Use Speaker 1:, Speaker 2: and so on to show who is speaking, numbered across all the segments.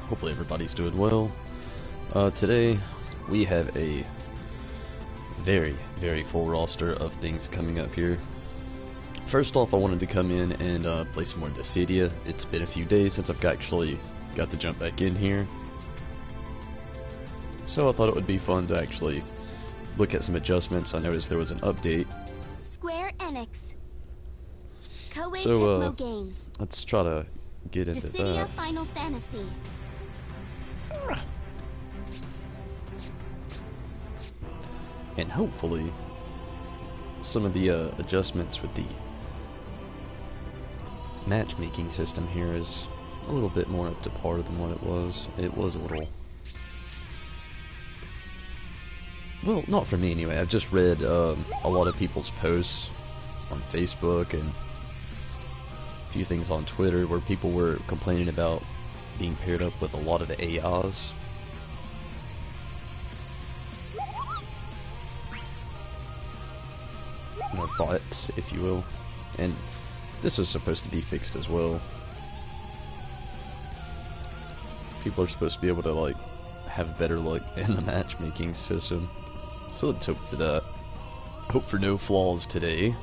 Speaker 1: Hopefully everybody's doing well. Today we have a very full roster of things coming up here. First off, I wanted to come in and play some more Dissidia. It's been a few days since I've actually got to jump back in here, so I thought it would be fun to actually look at some adjustments. I noticed there was an update.
Speaker 2: Square Enix. Koei
Speaker 1: So
Speaker 2: Tecmo Games.
Speaker 1: let's try to get into
Speaker 2: Dissidia
Speaker 1: that.
Speaker 2: Final Fantasy.
Speaker 1: And hopefully some of the adjustments with the matchmaking system here is a little bit more up to par than what it was. It was a little... well, not for me anyway. I've just read a lot of people's posts on Facebook and a few things on Twitter where people were complaining about being paired up with a lot of the AIs. Or bots, if you will. And this was supposed to be fixed as well. People are supposed to be able to, like, have better luck in the matchmaking system. So let's hope for that. Hope for no flaws today.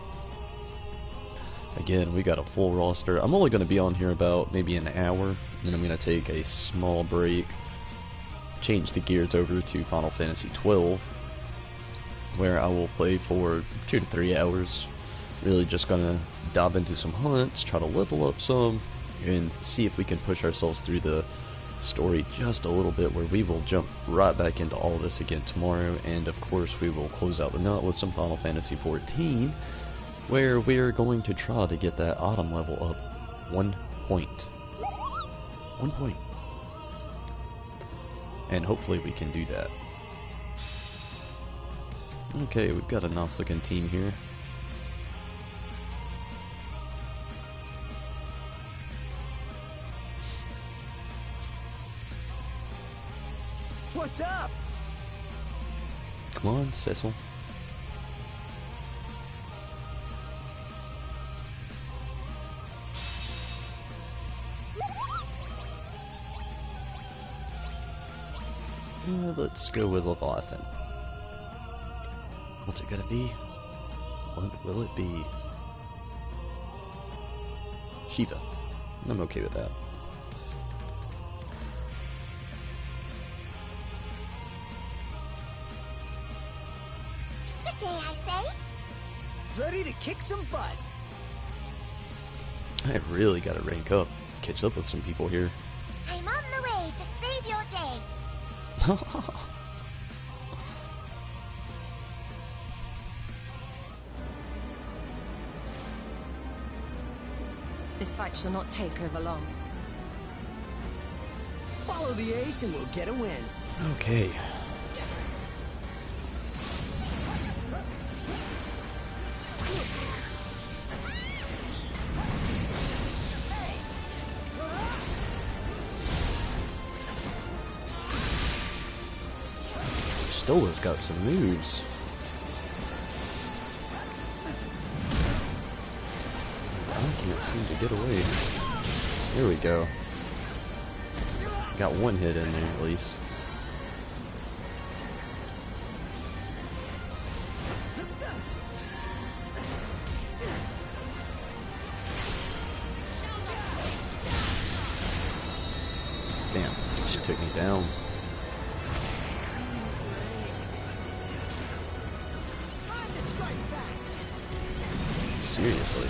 Speaker 1: Again, we got a full roster. I'm only going to be on here about maybe an hour, and then I'm going to take a small break, change the gears over to Final Fantasy 12, where I will play for 2 to 3 hours. Really just going to dive into some hunts, try to level up some, and see if we can push ourselves through the story just a little bit, where we will jump right back into all of this again tomorrow. And of course we will close out the nut with some Final Fantasy 14, where we're going to try to get that autumn level up 1 point. 1 point. And hopefully we can do that. Okay, we've got a nice looking team here.
Speaker 3: What's up?
Speaker 1: Come on, Cecil. Let's go with Leviathan. What's it gonna be? What will it be? Shiva. I'm okay with that.
Speaker 2: Good day, I say.
Speaker 3: Ready to kick some butt.
Speaker 1: I really gotta rank up, catch up with some people here.
Speaker 2: I'm on the way to save your day.
Speaker 4: This fight shall not take over long.
Speaker 3: Follow the ace and we'll get a win.
Speaker 1: Okay. Stola's got some moves. I can't seem to get away. There we go. Got one hit in there at least. Damn, she took me down. Seriously.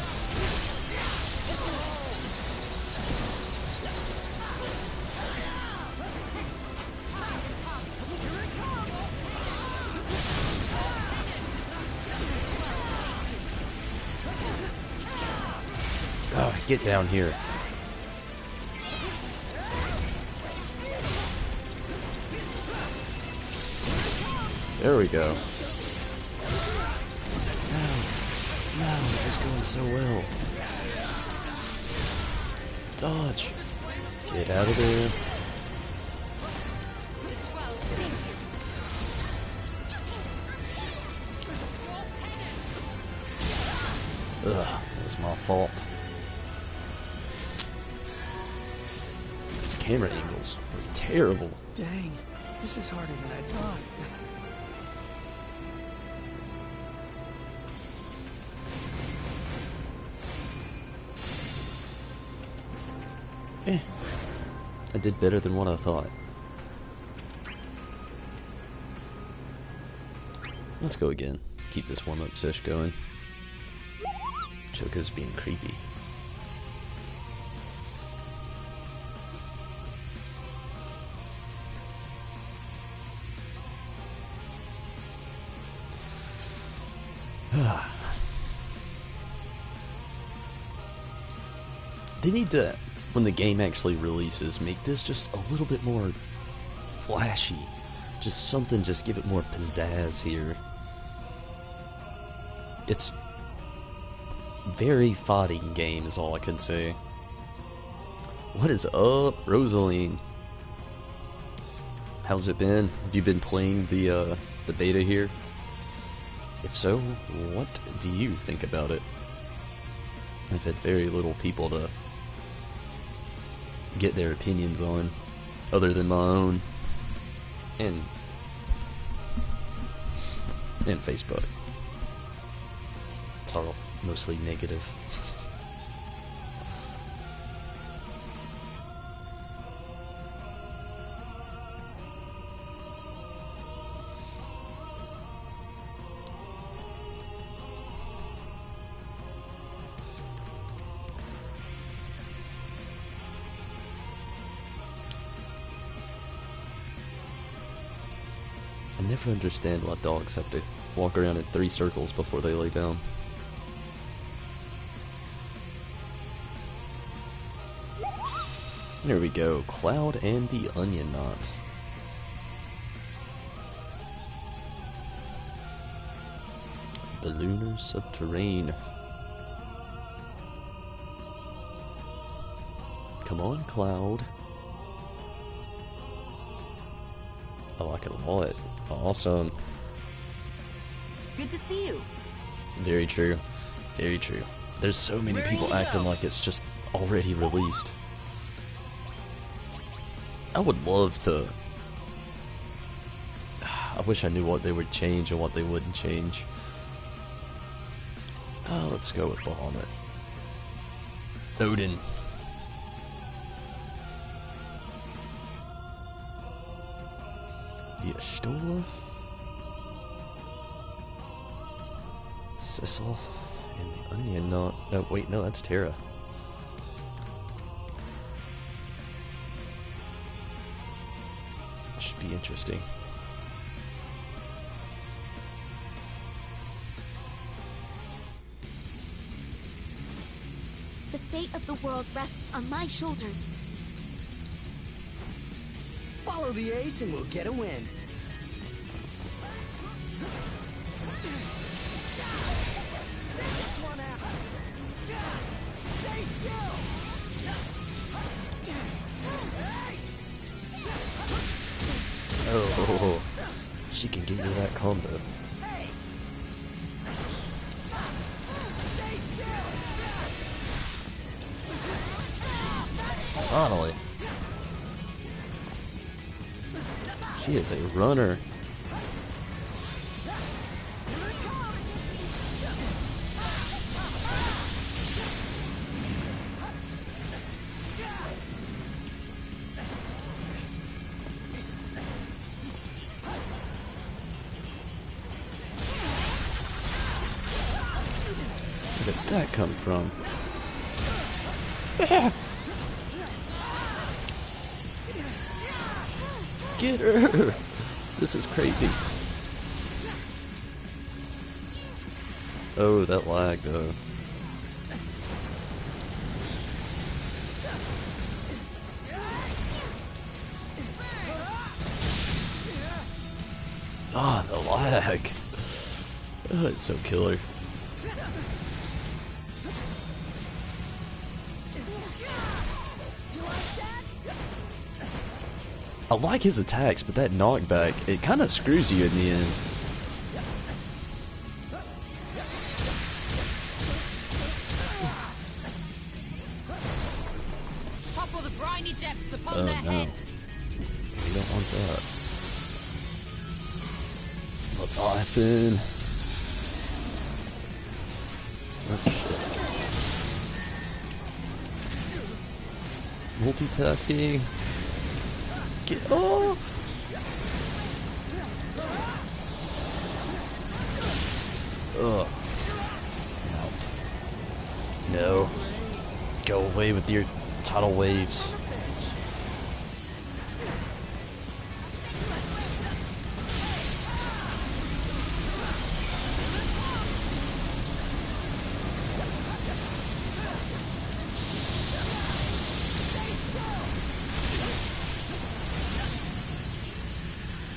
Speaker 1: Oh, get down here. There we go. No, it was going so well. Dodge. Get out of there. Ugh, it was my fault. camera angles were terrible.
Speaker 3: Dang, this is harder than I thought.
Speaker 1: I did better than what I thought. Let's go again. Keep this warm-up sesh going. Choco's being creepy. They need to, when the game actually releases, make this just a little bit more flashy. Just something, just give it more pizzazz here. It's very fighting game is all I can say. What is up, Rosaline? How's it been? Have you been playing the beta here? If so, what do you think about it? I've had very little people to get their opinions on, other than my own, and Facebook. It's all mostly negative. I never understand why dogs have to walk around in 3 circles before they lay down. There we go, Cloud and the Onion Knot. The Lunar Subterrane. Come on, Cloud. I like it a lot. Awesome.
Speaker 3: Good to see you.
Speaker 1: Very true. Very true. There's so many
Speaker 3: Where
Speaker 1: people
Speaker 3: you
Speaker 1: acting
Speaker 3: go?
Speaker 1: like it's just already released. I would love to... I wish I knew what they would change and what they wouldn't change. Let's go with Bahamut. Odin. Yashtola. Sissel. And the Onion Knot. No, wait, no, that's Terra. Should be interesting.
Speaker 2: The fate of the world rests on my shoulders.
Speaker 3: Follow the ace and we'll get a win. Stay still.
Speaker 1: Oh, she can get you that combo. Finally. She is a runner. Where did that come from? Get her! This is crazy. Oh, that lag though. Ah, the lag. Oh, it's so killer. I like his attacks, but that knockback, it kind of screws you in the end.
Speaker 4: Topple the briny depths upon
Speaker 1: Oh
Speaker 4: their this.
Speaker 1: We don't want that. Leviathan. Oh shit. Multitasking. Get off! Ugh. Out. No. Go away with your tidal waves.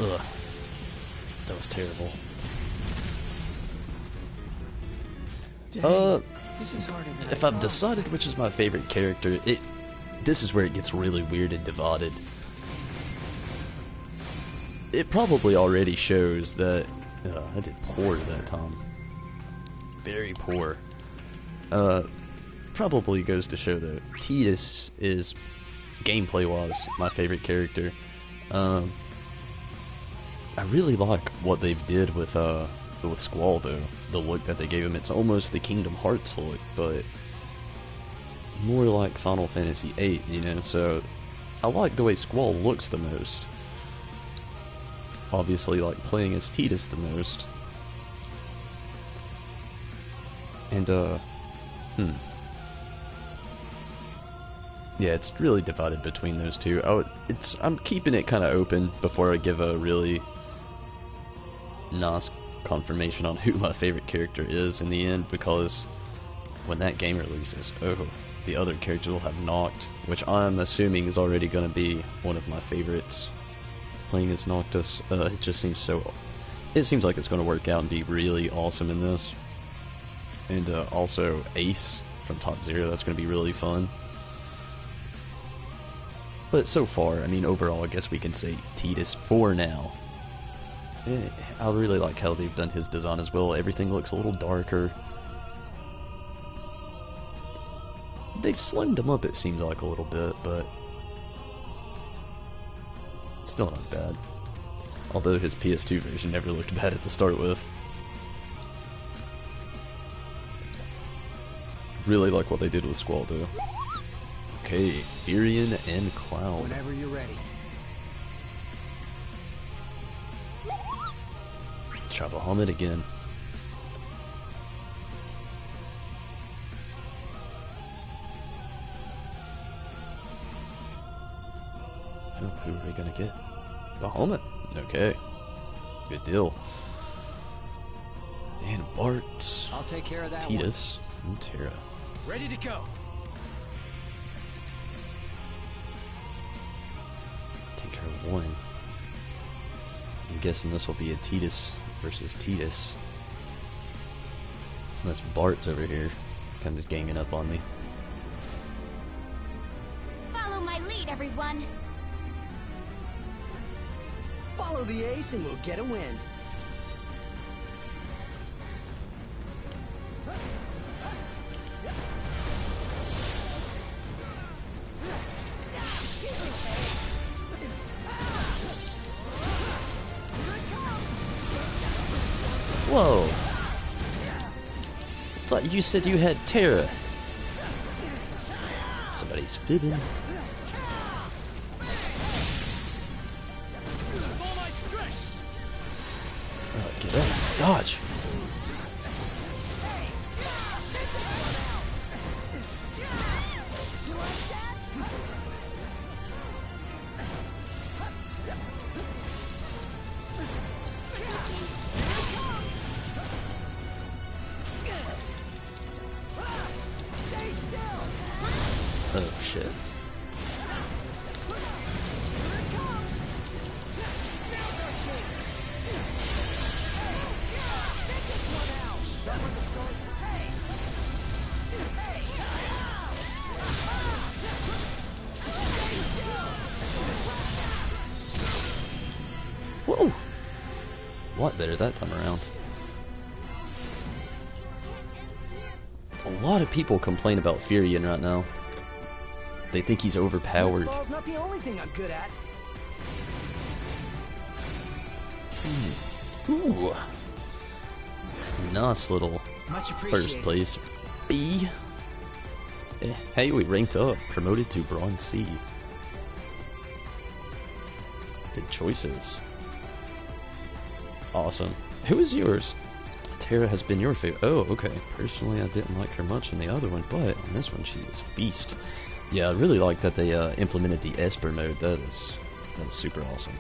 Speaker 1: Ugh. That was terrible.
Speaker 3: Dang, this is harder than
Speaker 1: If
Speaker 3: I
Speaker 1: I've
Speaker 3: thought.
Speaker 1: decided which is my favorite character, this is where it gets really weird and divided. It probably already shows that I did poor that time. Very poor. Probably goes to show that Tidus is, gameplay-wise, my favorite character. I really like what they've did with Squall though. The look that they gave him, it's almost the Kingdom Hearts look, but more like Final Fantasy VIII, you know. So I like the way Squall looks the most. Obviously, like playing as Tidus the most. And yeah, it's really divided between those two. I'm keeping it kind of open before I give a really nice confirmation on who my favorite character is in the end, because when that game releases, the other characters will have Noct, which I'm assuming is already going to be one of my favorites. Playing as Noctis, it just seems it seems like it's going to work out and be really awesome in this. And also Ace from Top Zero, that's going to be really fun. But so far, I mean, overall, I guess we can say Tidus for now. I really like how they've done his design as well. Everything looks a little darker. They've slimmed him up, it seems like, a little bit, but still not bad. Although his PS2 version never looked bad to start with. Really like what they did with Squall, though. Okay, Furion and Cloud.
Speaker 3: Whenever you're ready.
Speaker 1: Try Bahamut again. Who are we gonna get? Bahamut. Okay. Good deal. And Bart.
Speaker 3: I'll take care of that
Speaker 1: Tidus. And Terra.
Speaker 3: one. Ready to go.
Speaker 1: Take care of one. I'm guessing this will be a Tidus versus Tidus. Unless Bart's over here. Kind of just ganging up on me.
Speaker 2: Follow my lead, everyone.
Speaker 3: Follow the ace and we'll get a win.
Speaker 1: Whoa! Thought you said you had Terra. Somebody's fibbing. Oh, get up. Dodge! Oh shit. Whoa! A lot better that time around. A lot of people complain about Furion right now. They think he's overpowered.
Speaker 3: Blitzball's not the only thing I'm good at.
Speaker 1: Ooh. Nice little
Speaker 3: Much appreciated.
Speaker 1: first place. B. Hey, we ranked up. Promoted to Bronze C. Good choices. Awesome. Who is yours? Terra has been your favorite. Oh, okay. Personally, I didn't like her much in the other one, but on this one, she is a beast. Yeah, I really like that they implemented the Esper mode. That is super awesome.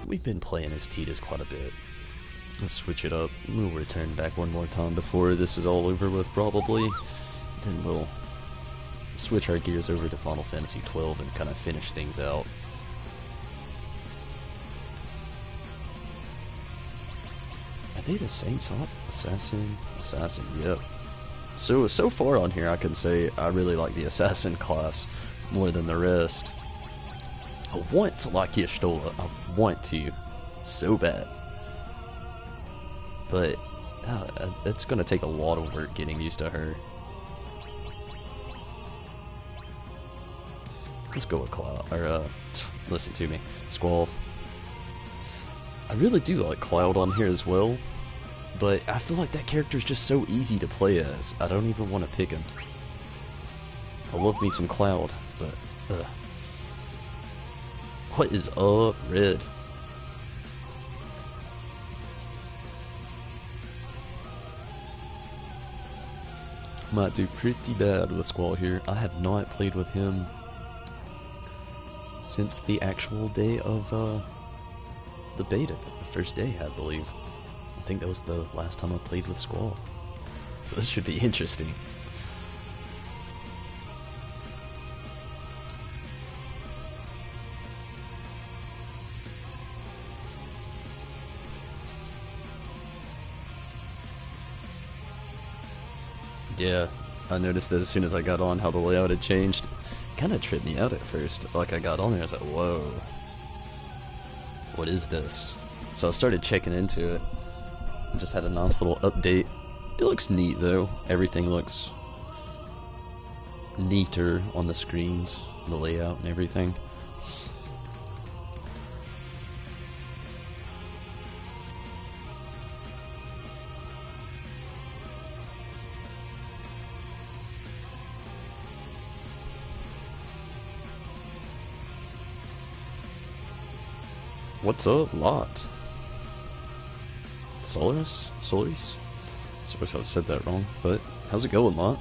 Speaker 1: We've been playing as Tidus quite a bit. Let's switch it up. We'll return back one more time before this is all over with, probably. Then we'll switch our gears over to Final Fantasy XII and kind of finish things out. Are they the same top? Assassin? Assassin, yep. So far on here I can say I really like the Assassin class more than the rest. I want to like Y'shtola. I want to. So bad. But it's going to take a lot of work getting used to her. Let's go with Cloud. Or, listen to me. Squall. I really do like Cloud on here as well. But I feel like that character's just so easy to play as. I don't even want to pick him. I love me some Cloud, but, What is up, Red? Might do pretty bad with Squall here. I have not played with him since the actual day of the beta, the first day, I believe. I think that was the last time I played with Squall. So this should be interesting. Yeah, I noticed that as soon as I got on how the layout had changed. Kind of tripped me out at first. Like I got on there, I was like, whoa. What is this? So I started checking into it. Just had a nice little update. It looks neat though. Everything looks neater on the screens, the layout and everything. What's up, Lot? Solaris? Solaris? Sorry if I said that wrong, but how's it going, Lot?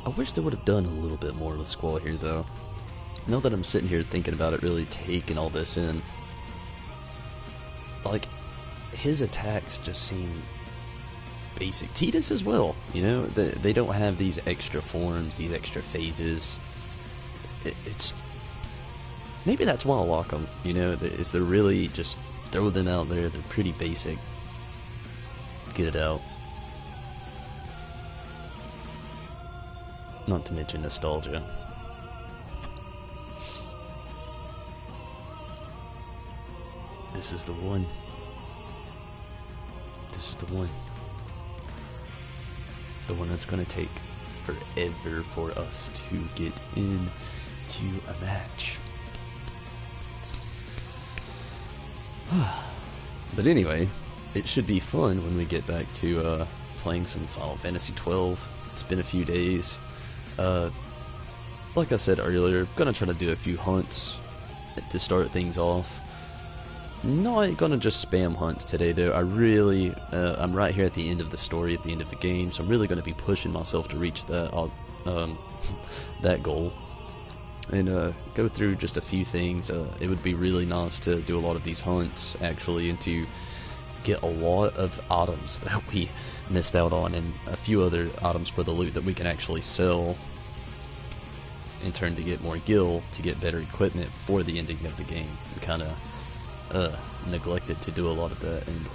Speaker 1: I wish they would have done a little bit more with Squall here, though. Now that I'm sitting here thinking about it, really taking all this in, like, his attacks just seem basic. Tidus as well, you know, they don't have these extra forms, these extra phases. It's maybe that's why I like them, you know, is they're really just throw them out there. They're pretty basic. Get it out. Not to mention nostalgia. This is the one. This is the one. The one that's going to take forever for us to get into a match. But anyway, it should be fun when we get back to playing some Final Fantasy XII. It's been a few days. Like I said earlier, gonna try to do a few hunts to start things off. Not gonna just spam hunts today though. I really, I'm right here at the end of the story, at the end of the game, so I'm really gonna be pushing myself to reach that, that goal. And go through just a few things. It would be really nice to do a lot of these hunts actually, and to get a lot of items that we missed out on, and a few other items for the loot that we can actually sell in turn to get more gil, to get better equipment for the ending of the game. We kind of neglected to do a lot of that, and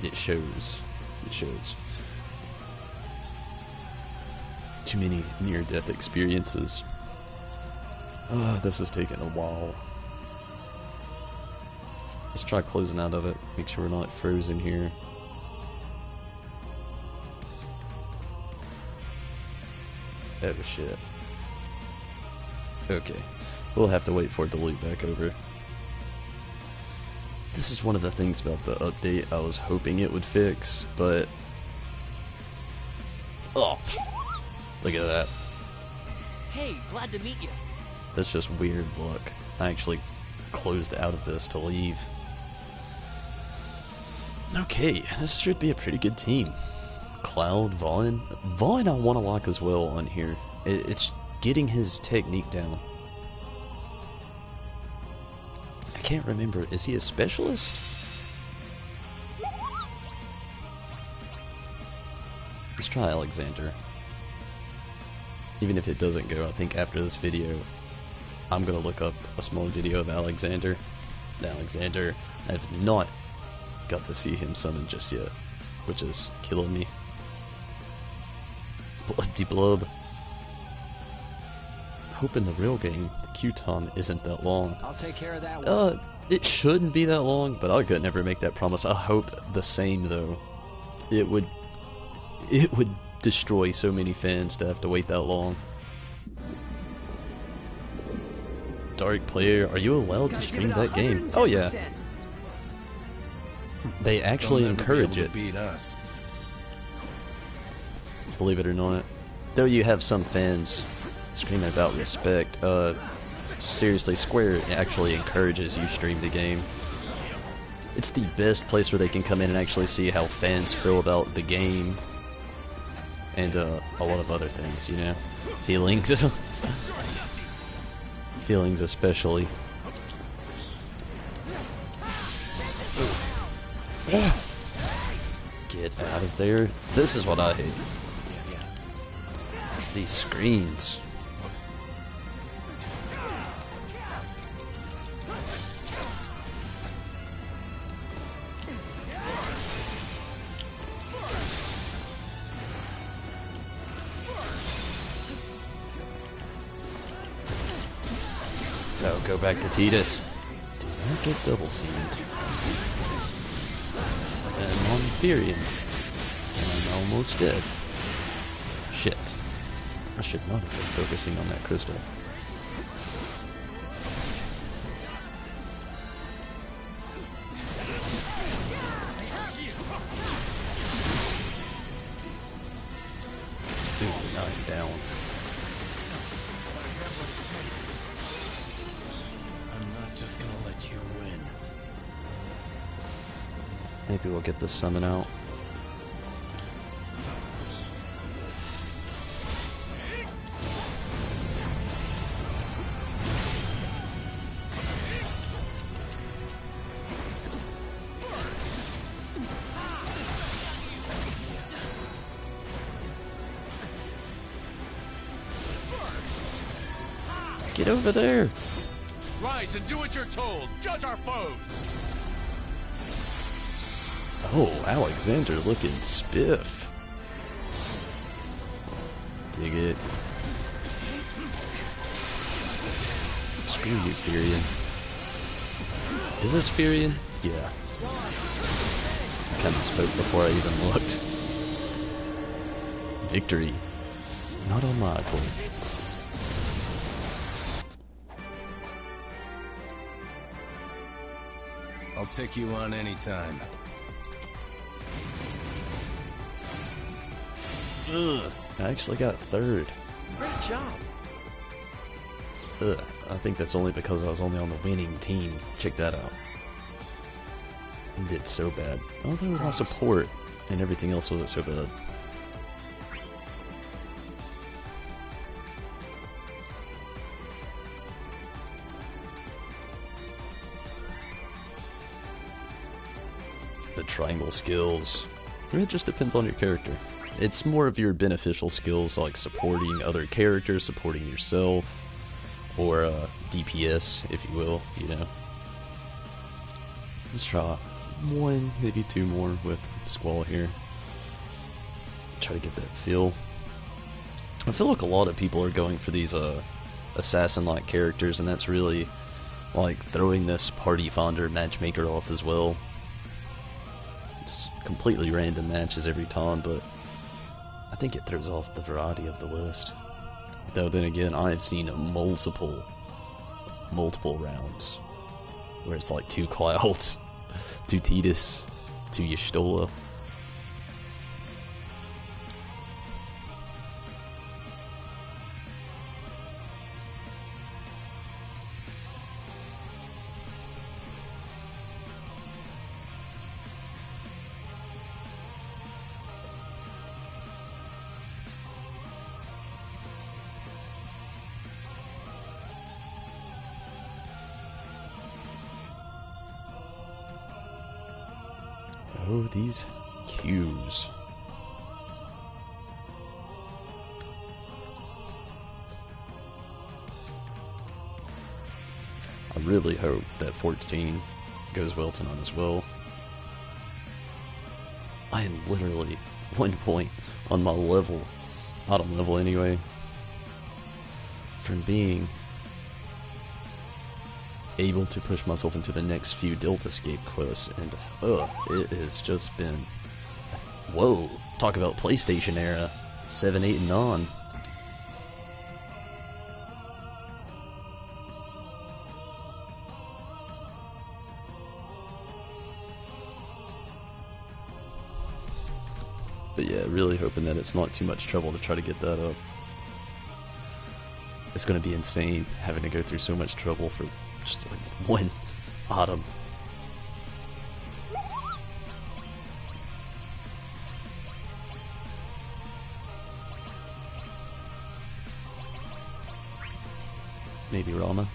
Speaker 1: it shows. It shows. too many near-death experiences. This is taking a while. Let's try closing out of it. Make sure we're not frozen here. Oh shit. Okay. We'll have to wait for it to loop back over. This is one of the things about the update I was hoping it would fix, but... Oh! Look at that.
Speaker 3: Hey, glad to meet you.
Speaker 1: That's just weird luck. I actually closed out of this to leave. Okay, this should be a pretty good team. Cloud, Vaughn. Vaughn I want to lock as well on here. It's getting his technique down. I can't remember. Is he a specialist? Let's try Alexander. Even if it doesn't go, I think after this video, I'm going to look up a small video of Alexander. Alexander, I have not got to see him summon just yet, which is killing me. Bloody blub. I hope in the real game, the Q time isn't that long.
Speaker 3: I'll take care of that one.
Speaker 1: It shouldn't be that long, but I could never make that promise. I hope the same, though. It would destroy so many fans to have to wait that long. Dark player, are you allowed to stream that game? Oh yeah. They actually encourage it.
Speaker 5: Beat us.
Speaker 1: Believe it or not. Though you have some fans screaming about respect, seriously, Square actually encourages you stream the game. It's the best place where they can come in and actually see how fans feel about the game. And a lot of other things, you know? Feelings. Feelings especially. Get out of there. This is what I hate. These screens. So, go back to Titus. Do not get double seamed. And I'm on Therian. And I'm almost dead. Shit. I should not have been focusing on that crystal. Ooh, now I'm down.
Speaker 5: I'm not just gonna let you win.
Speaker 1: Maybe we'll get this summon out. Get over there!
Speaker 5: Rise and do what you're told. Judge our foes.
Speaker 1: Oh, Alexander looking spiff. Dig it. Screw you, Furion. Is this Furion? Yeah. I kinda spoke before I even looked. Victory. Not on my accord.
Speaker 5: I'll take you on anytime.
Speaker 1: Ugh, I actually got third.
Speaker 3: Great job.
Speaker 1: Ugh, I think that's only because I was only on the winning team. Check that out. I did so bad. Although my support and everything else wasn't so bad. The triangle skills. It just depends on your character. It's more of your beneficial skills like supporting other characters, supporting yourself, or DPS, if you will, you know. Let's try one, maybe two more with Squall here. Try to get that feel. I feel like a lot of people are going for these assassin-like characters, and that's really like throwing this party fonder matchmaker off as well. It's completely random matches every time, but I think it throws off the variety of the list. Though then again, I've seen multiple rounds where it's like 2 Clouds, 2 Tidus, 2 Y'shtola. Oh, these queues. I really hope that 14 goes well tonight as well. I am literally 1 point on my level, bottom level anyway, from being able to push myself into the next few Delta Escape quests, and it has just been, whoa, talk about PlayStation era, 7, 8, and on. But yeah, really hoping that it's not too much trouble to try to get that up. It's gonna be insane having to go through so much trouble for just like 1 item. Maybe Ramu.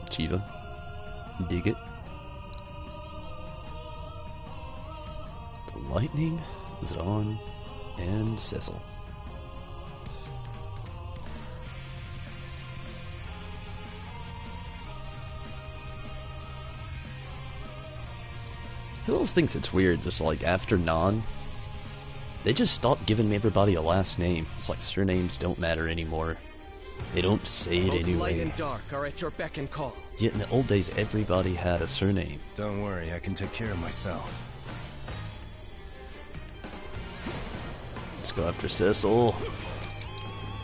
Speaker 1: Chiva. Dig it. The lightning, Zidane, and Cecil. Who else thinks it's weird, just like after Non, they just stopped giving everybody a last name. It's like surnames don't matter anymore. They don't say it
Speaker 3: Both light
Speaker 1: anyway.
Speaker 3: and dark are at your beck and call.
Speaker 1: Yet in the old days, everybody had a surname.
Speaker 5: Don't worry, I can take care of myself.
Speaker 1: Let's go after Cecil.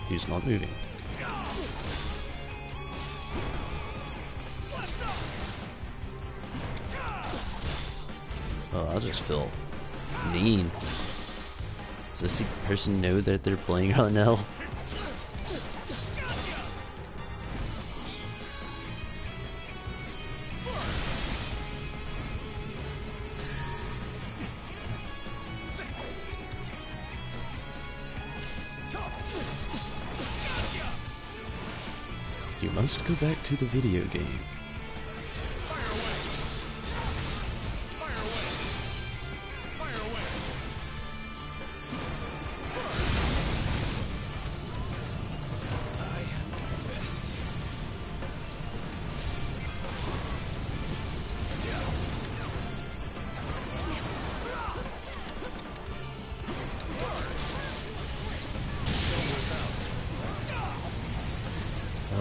Speaker 1: He's not moving. Oh, I just feel mean. Does this person know that they're playing right now? You must go back to the video game.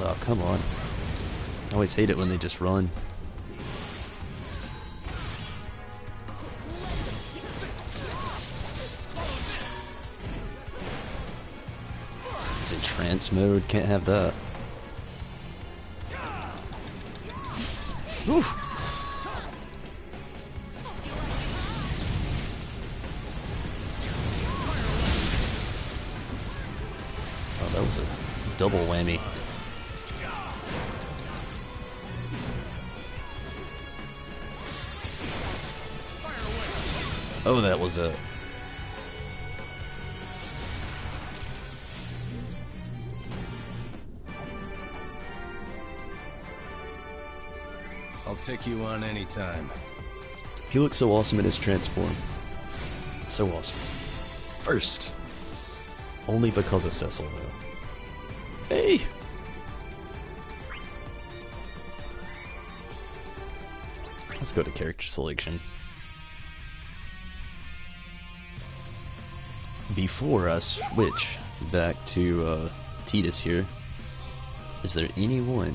Speaker 1: Oh, come on. I always hate it when they just run. It's in trance mode, can't have that. Oof. Oh, that was a double whammy. Oh, that was a...
Speaker 5: I'll take you on anytime.
Speaker 1: He looks so awesome in his transform. So awesome. First. Only because of Cecil, though. Hey! Let's go to character selection. before I switch back to Tidus here, is there anyone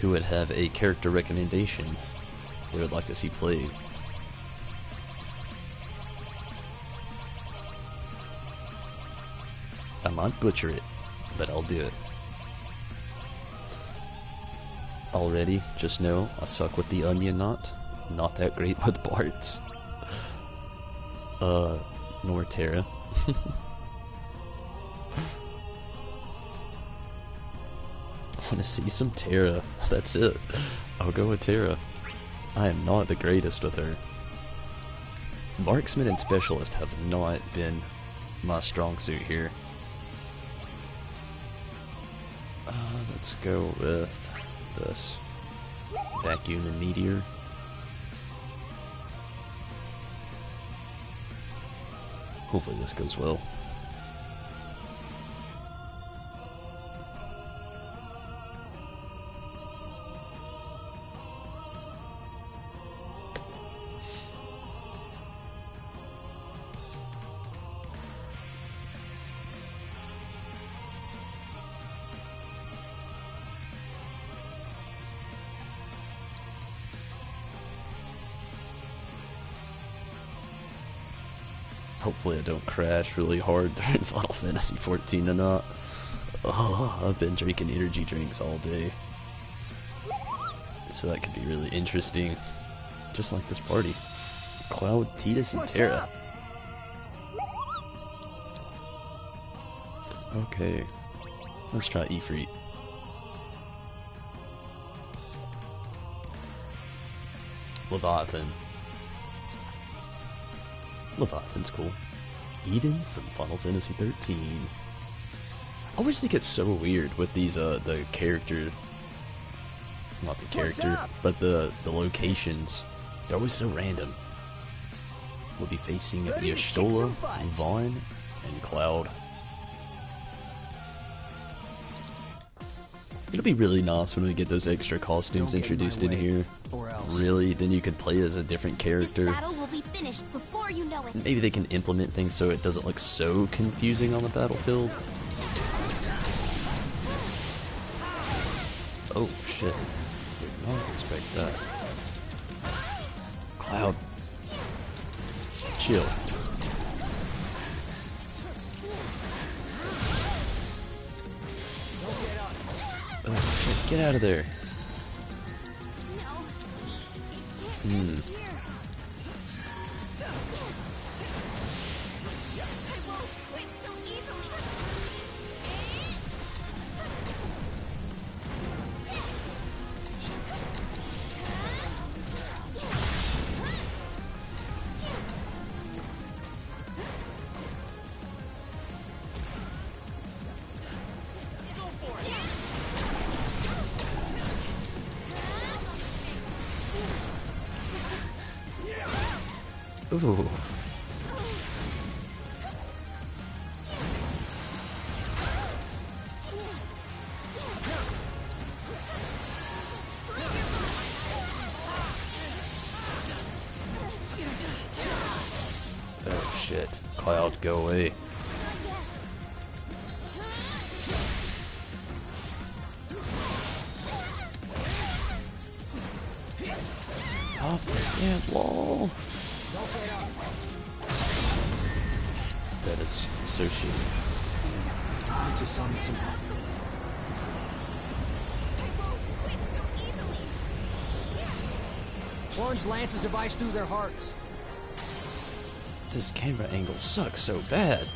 Speaker 1: who would have a character recommendation they would like to see played? I might butcher it, but I'll do it. Already, just know I suck with the onion knot. Not that great with Barts. Nor Terra. I want to see some Terra. That's it. I'll go with Terra. I am not the greatest with her. Marksman and Specialist have not been my strong suit here. Let's go with this. Vacuum and Meteor. Hopefully this goes well. Hopefully I don't crash really hard during Final Fantasy 14 or not. Oh, I've been drinking energy drinks all day. So that could be really interesting. Just like this party. Cloud, Tidus, and Terra. Okay. Let's try Ifrit. Leviathan. Leviathan's cool. Eden from Final Fantasy 13. I always think it's so weird with these the character, not the character, but the locations. They're always so random. We'll be facing Y'shtola, Vaughn, and Cloud. It'll be really nice when we get those extra costumes introduced in here. Really, then you can play as a different character.
Speaker 2: This battle will be finished before you know it.
Speaker 1: Maybe they can implement things so it doesn't look so confusing on the battlefield. Oh shit. Did not expect that. Cloud. Chill. Oh shit, get out of there. Ooh. Oh shit. Cloud, go away. Off the damn wall. That is so shitty.
Speaker 3: Time to summon some help. Plunge lances of ice through their hearts.
Speaker 1: This camera angle sucks so bad.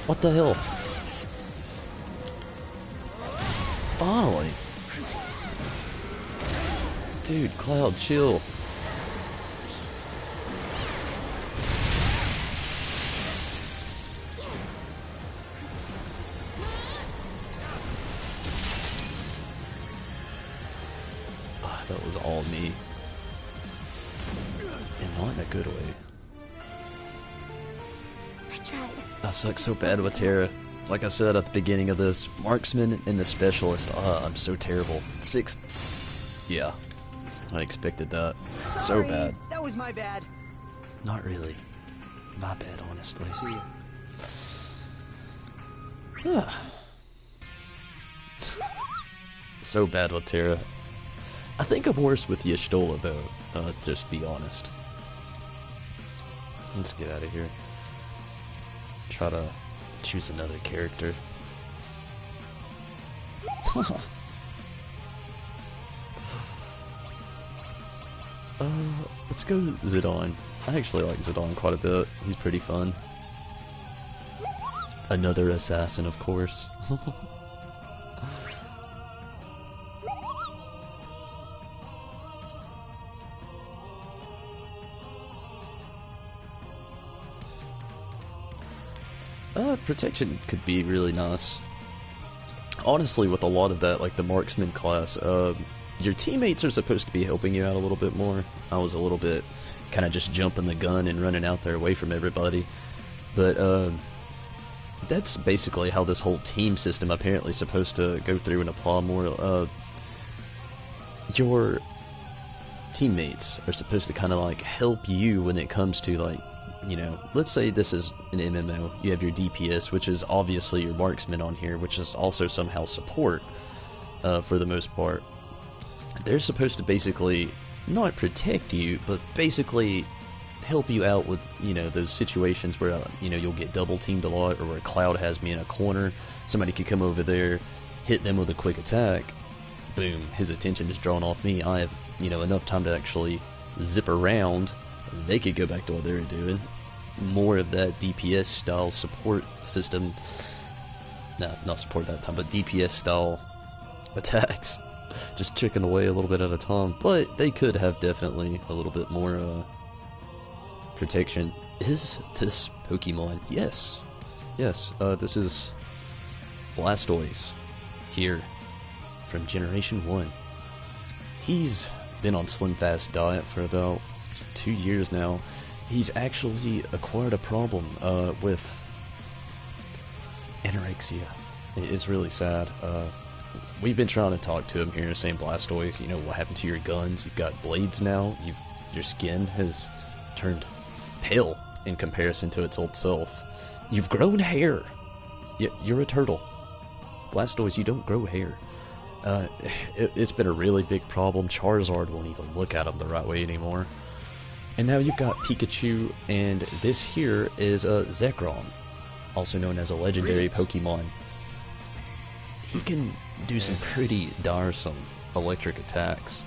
Speaker 1: What the hell? Finally. Dude, Cloud, chill. Oh, that was all me. And not in a good way.
Speaker 2: I tried.
Speaker 1: I suck so bad with Terra. like I said at the beginning of this, marksman and the specialist, I'm so terrible. 6th. Yeah. I expected that. So
Speaker 3: Sorry,
Speaker 1: bad.
Speaker 3: That was my bad.
Speaker 1: Not really. My bad, honestly.
Speaker 3: See ya.
Speaker 1: So bad with Terra. I think I'm worse with Y'shtola though, just to be honest. Let's get out of here. Try to choose another character. Let's go Zidane. I actually like Zidane quite a bit. He's pretty fun. Another assassin, of course. Protection could be really nice. Honestly, with a lot of that, like the marksman class, your teammates are supposed to be helping you out a little bit more. I was a little bit kind of just jumping the gun and running out there away from everybody. But that's basically how this whole team system apparently is supposed to go through and apply more. Your teammates are supposed to kind of like help you when it comes to like, you know, let's say this is an MMO. You have your DPS, which is obviously your marksman on here, which is also somehow support for the most part. They're supposed to basically not protect you, but basically help you out with, you know, those situations where, you know, you'll get double teamed a lot, or where Cloud has me in a corner. Somebody could come over there, hit them with a quick attack. Boom, his attention is drawn off me. I have, you know, enough time to actually zip around. They could go back to what they were doing. More of that DPS style support system. No, not support that time, but DPS style attacks. Just chicken away a little bit at a time. But they could have definitely a little bit more protection. Is this Pokemon? Yes. Yes, this is Blastoise here from Generation 1. He's been on Slim Fast diet for about 2 years now. He's actually acquired a problem with anorexia. It's really sad. We've been trying to talk to him here, saying, Blastoise, you know, what happened to your guns? You've got blades now. Your skin has turned pale in comparison to its old self. You've grown hair. You're a turtle. Blastoise, you don't grow hair. It's been a really big problem. Charizard won't even look at him the right way anymore. And now you've got Pikachu, and this here is Zekrom, also known as a legendary Pokemon. He can do some pretty tiresome electric attacks.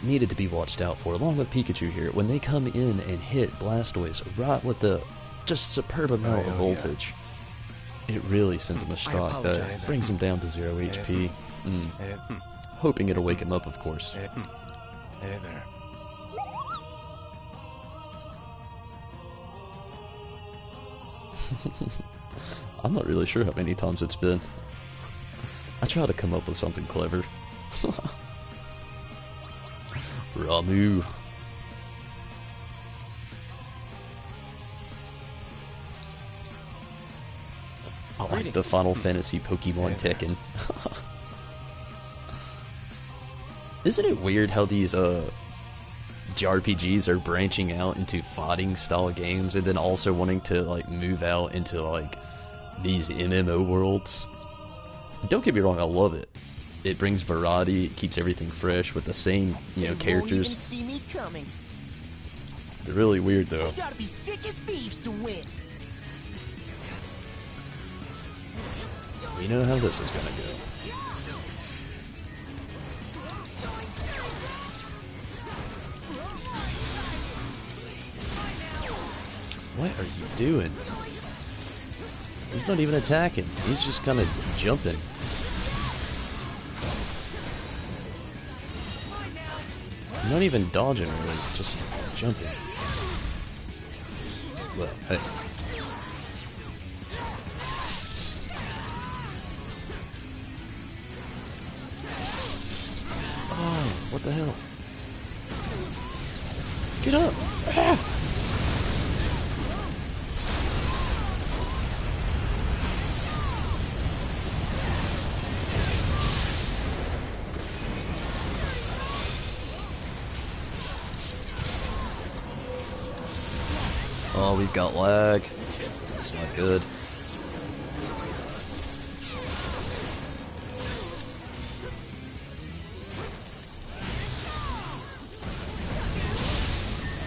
Speaker 1: Needed to be watched out for, along with Pikachu here. When they come in and hit Blastoise right with the just superb amount of voltage, it really sends him a strike that brings him down to 0 HP. Hoping it'll wake him up, of course.
Speaker 5: Hey there.
Speaker 1: I'm not really sure how many times it's been. I try to come up with something clever. Ramu. I like the Final Fantasy Pokemon Tekken. Isn't it weird how these JRPGs are branching out into fighting style games, and then also wanting to like move out into like these MMO worlds? Don't get me wrong, I love it. It brings variety, it keeps everything fresh with the same, you know, characters.
Speaker 3: Won't even see me coming.
Speaker 1: They're really weird though.
Speaker 3: We gotta be thick as thieves to win.
Speaker 1: You know how this is gonna go. What are you doing? He's not even attacking. He's just kind of jumping. Not even dodging really, just jumping. Well, hey. Oh, what the hell? Get up! Ah! Oh, we've got lag. That's not good.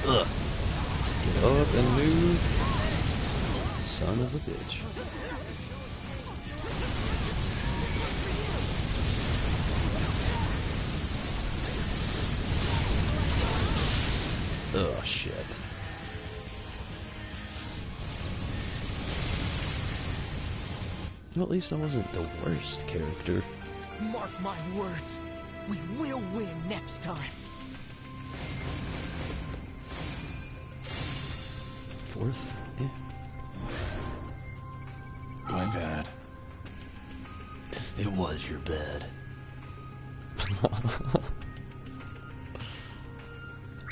Speaker 1: Ugh. Get up and move. Son of a bitch. Oh, shit. Well, at least I wasn't the worst character.
Speaker 3: Mark my words. We will win next time.
Speaker 1: Fourth? Yeah.
Speaker 5: My bad.
Speaker 1: It was your bed.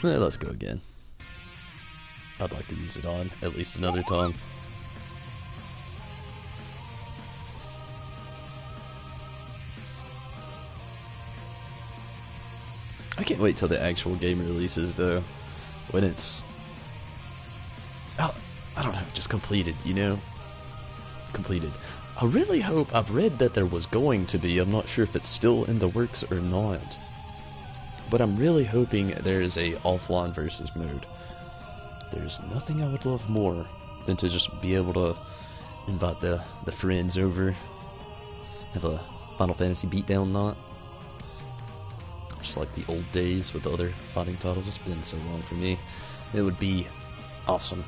Speaker 1: Let's go again. I'd like to use it on at least another time. I can't wait till the actual game releases, though. When it's... Oh, I don't know, just completed, you know? Completed. I really hope... I've read that there was going to be. I'm not sure if it's still in the works or not. But I'm really hoping there's a offline versus mode. There's nothing I would love more than to just be able to invite the friends over. Have a Final Fantasy beatdown night. Just like the old days with the other fighting titles. It's been so long for me. It would be awesome.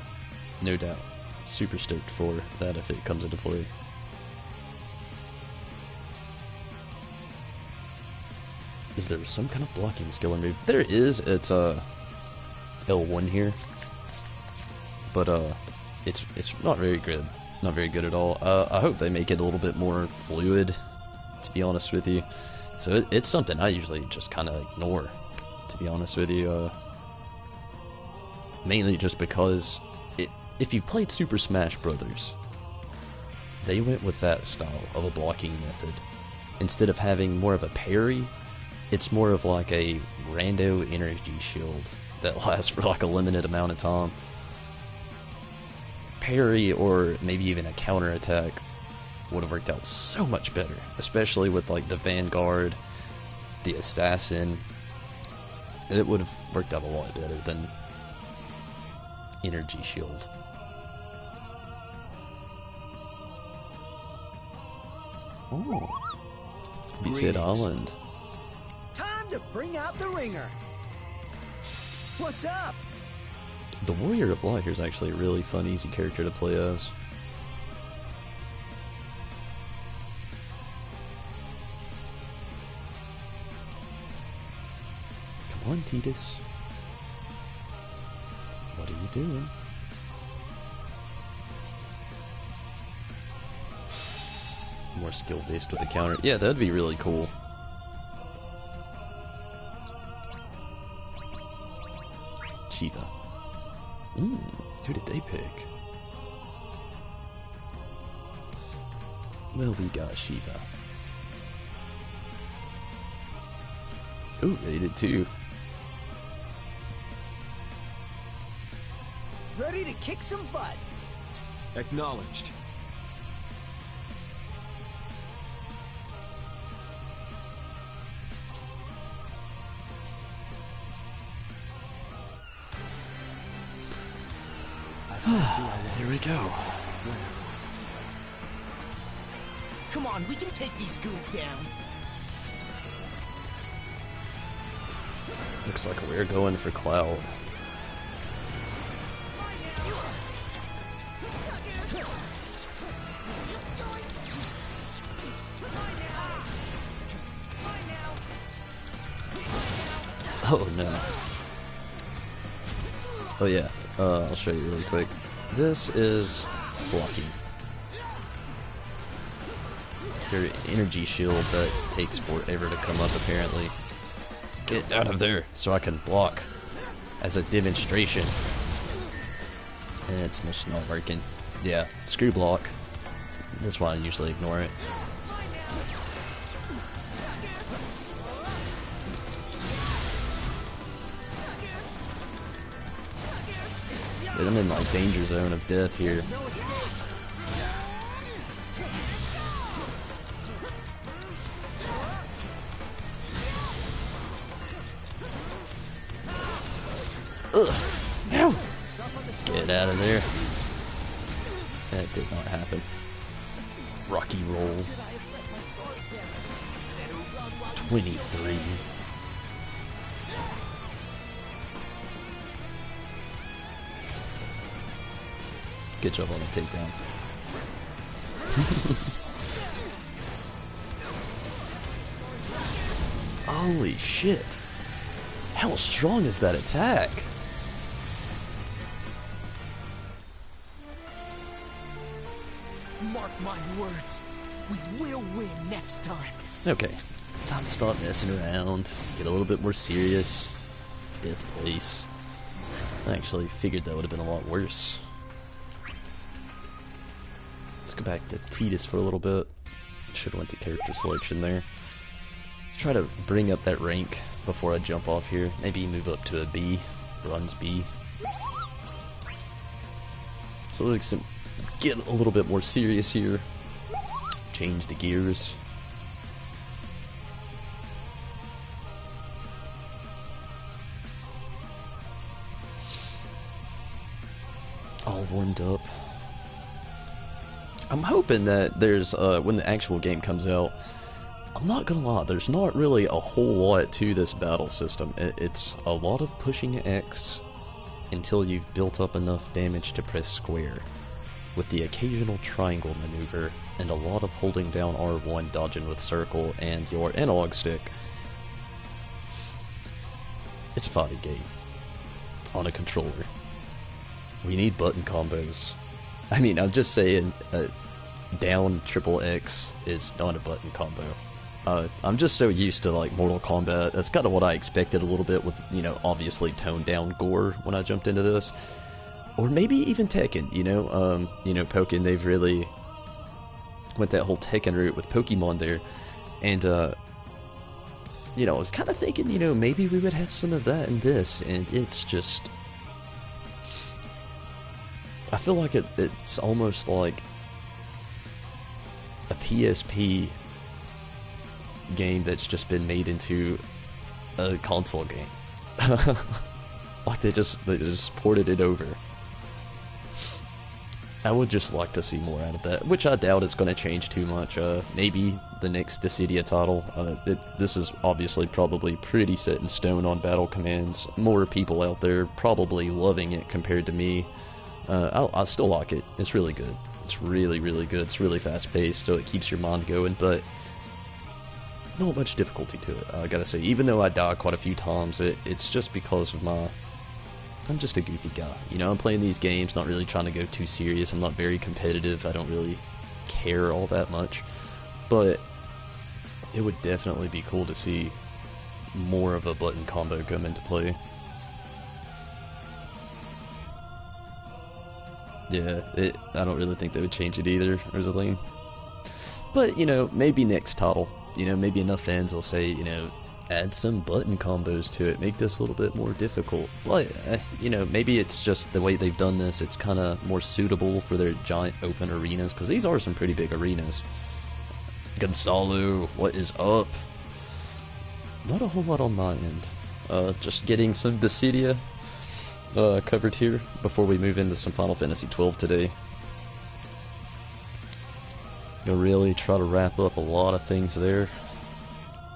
Speaker 1: No doubt. Super stoked for that if it comes into play. Is there some kind of blocking skill or move? There is. It's L1 here. But it's not very good. Not very good at all. I hope they make it a little bit more fluid, to be honest with you. So it's something I usually just kind of ignore, to be honest with you. Mainly just because if you played Super Smash Brothers, they went with that style of a blocking method. Instead of having more of a parry, it's more of like a rando energy shield that lasts for like a limited amount of time. Parry or maybe even a counter attack would have worked out so much better, especially with like the Vanguard, the Assassin. It would have worked out a lot better than Energy Shield. Oh, Beset Island.
Speaker 3: Time to bring out the ringer. What's up?
Speaker 1: The Warrior of Light here is actually a really fun, easy character to play as. Come on, Tidus. What are you doing? More skill-based with the counter. Yeah, that'd be really cool. Shiva. Who did they pick? Well, we got Shiva. Ooh, they did too.
Speaker 3: Ready to kick some butt.
Speaker 5: Acknowledged.
Speaker 1: Here we go.
Speaker 3: Come on, we can take these goons down.
Speaker 1: Looks like we're going for Cloud. Oh no. Oh yeah, I'll show you really quick. This is blocking. Your energy shield that takes forever to come up apparently. Get out of there so I can block as a demonstration. And it's just not working. Yeah, screw block. That's why I usually ignore it. I'm in like danger zone of death here. Ugh. No. Get out of there. That did not happen. Rocky roll. 23. Good job on the takedown. Holy shit. How strong is that attack?
Speaker 3: Mark my words. We will win next time.
Speaker 1: Okay. Time to stop messing around. Get a little bit more serious. 5th place. I actually figured that would have been a lot worse. Let's go back to Titus for a little bit. Should have went to character selection there. Let's try to bring up that rank before I jump off here. Maybe move up to a B. Bronze B. So let's get a little bit more serious here. Change the gears. All warmed up. I'm hoping that there's, when the actual game comes out, I'm not gonna lie, there's not really a whole lot to this battle system. It's a lot of pushing X until you've built up enough damage to press square, with the occasional triangle maneuver, and a lot of holding down R1, dodging with circle, and your analog stick. It's a fighting game on a controller. We need button combos. I mean, I'm just saying, down triple X is not a button combo. I'm just so used to like Mortal Kombat. That's kind of what I expected a little bit with, you know, obviously toned down gore when I jumped into this, or maybe even Tekken. You know, Pokken. They've really went that whole Tekken route with Pokemon there, and you know, I was kind of thinking, you know, maybe we would have some of that in this, and it's just, I feel like it's almost like a PSP game that's just been made into a console game. Like they just ported it over. I would just like to see more out of that, which I doubt it's going to change too much. Maybe the next Dissidia title. This is obviously probably pretty set in stone on battle commands. More people out there probably loving it compared to me. I still like it. It's really good. It's really, really good. It's really fast-paced, so it keeps your mind going, but not much difficulty to it, I gotta say. Even though I die quite a few times, it's just because of I'm just a goofy guy. You know, I'm playing these games, not really trying to go too serious. I'm not very competitive. I don't really care all that much. But it would definitely be cool to see more of a button combo come into play. Yeah, I don't really think they would change it either, Rosaline. But, you know, maybe next title. You know, maybe enough fans will say, you know, add some button combos to it, make this a little bit more difficult. But, you know, maybe it's just the way they've done this, it's kind of more suitable for their giant open arenas, because these are some pretty big arenas. Gonzalo, what is up? Not a whole lot on my end. Just getting some Dissidia covered here before we move into some Final Fantasy XII today. Gonna really try to wrap up a lot of things there.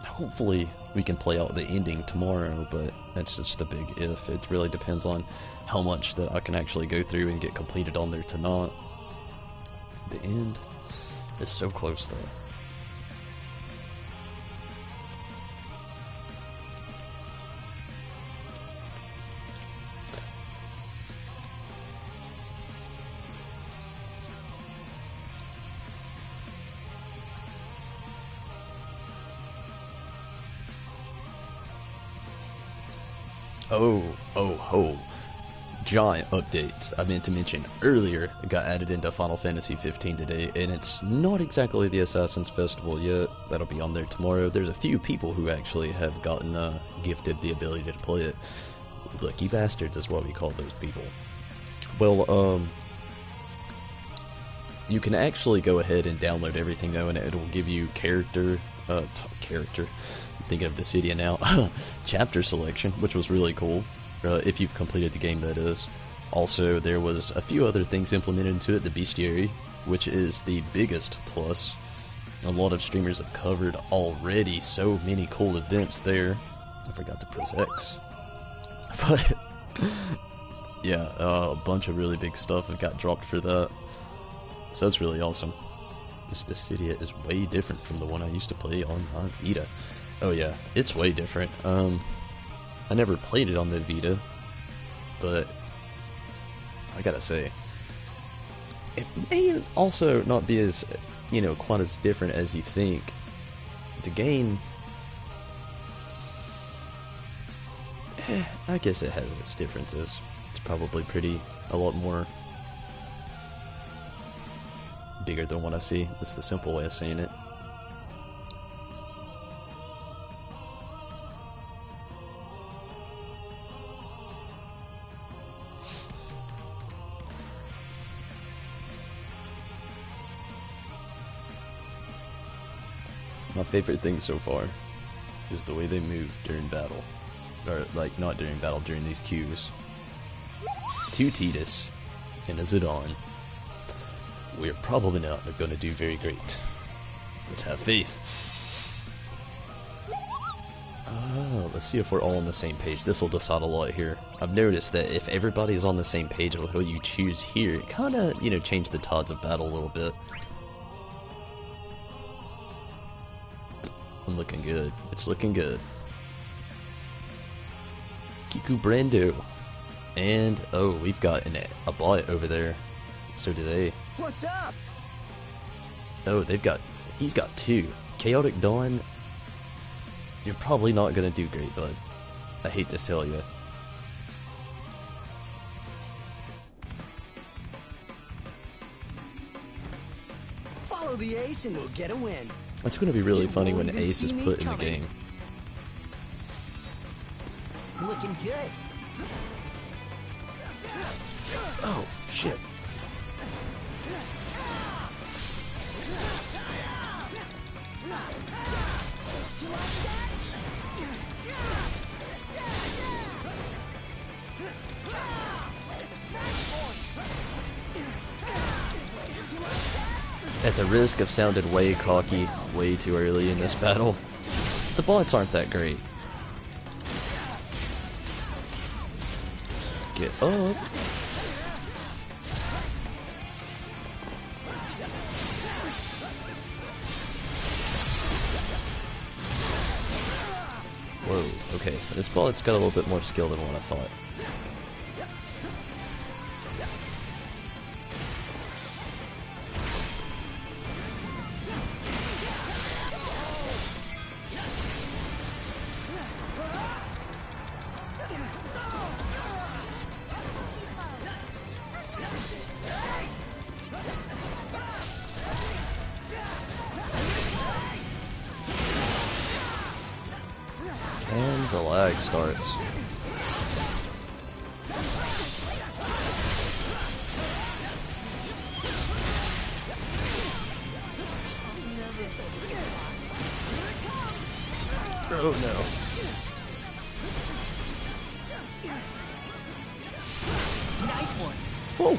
Speaker 1: Hopefully we can play out the ending tomorrow, but that's just a big if. It really depends on how much that I can actually go through and get completed on there tonight. The end is so close though. Oh, giant updates I meant to mention earlier got added into Final Fantasy 15 today, and it's not exactly the Assassin's Festival yet. That'll be on there tomorrow. There's a few people who actually have gotten gifted the ability to play it. Lucky bastards is what we call those people. Well, you can actually go ahead and download everything though, and it'll give you character. I'm thinking of Dissidia now. Chapter selection, which was really cool. If you've completed the game, that is. Also, there was a few other things implemented into it. The bestiary, which is the biggest plus. A lot of streamers have covered already. So many cool events there. I forgot to press X. But yeah, a bunch of really big stuff have got dropped for that. So that's really awesome. This Dissidia is way different from the one I used to play on my Vita. Oh yeah, it's way different. I never played it on the Vita, but I gotta say, it may also not be as, you know, quite as different as you think. The game, I guess it has its differences. It's probably a lot more bigger than what I see. That's the simple way of saying it. My favorite thing so far is the way they move during battle. Or, like, not during battle, during these queues. To Tidus and a Zidane. We're probably not going to do very great. Let's have faith. Let's see if we're all on the same page. This will decide a lot here. I've noticed that if everybody's on the same page with what you choose here, it kind of, you know, changes the tides of battle a little bit. I'm looking good. It's looking good. Kiku Brando. And, oh, we've got a bot over there. So do they.
Speaker 3: What's up?
Speaker 1: Oh, he's got two. Chaotic Dawn, you're probably not gonna do great, bud. I hate to tell you.
Speaker 3: Follow the ace and we'll get a win.
Speaker 1: It's gonna be really
Speaker 3: You
Speaker 1: funny
Speaker 3: won't
Speaker 1: when
Speaker 3: even
Speaker 1: Ace is
Speaker 3: see me
Speaker 1: put in the
Speaker 3: coming.
Speaker 1: game.
Speaker 3: Looking good.
Speaker 1: Oh, shit. At the risk of sounding way cocky way too early in this battle, the bots aren't that great. Get up. Whoa, okay. This bot's got a little bit more skill than what I thought. And the lag starts. Oh no.
Speaker 3: Nice one.
Speaker 1: Whoa.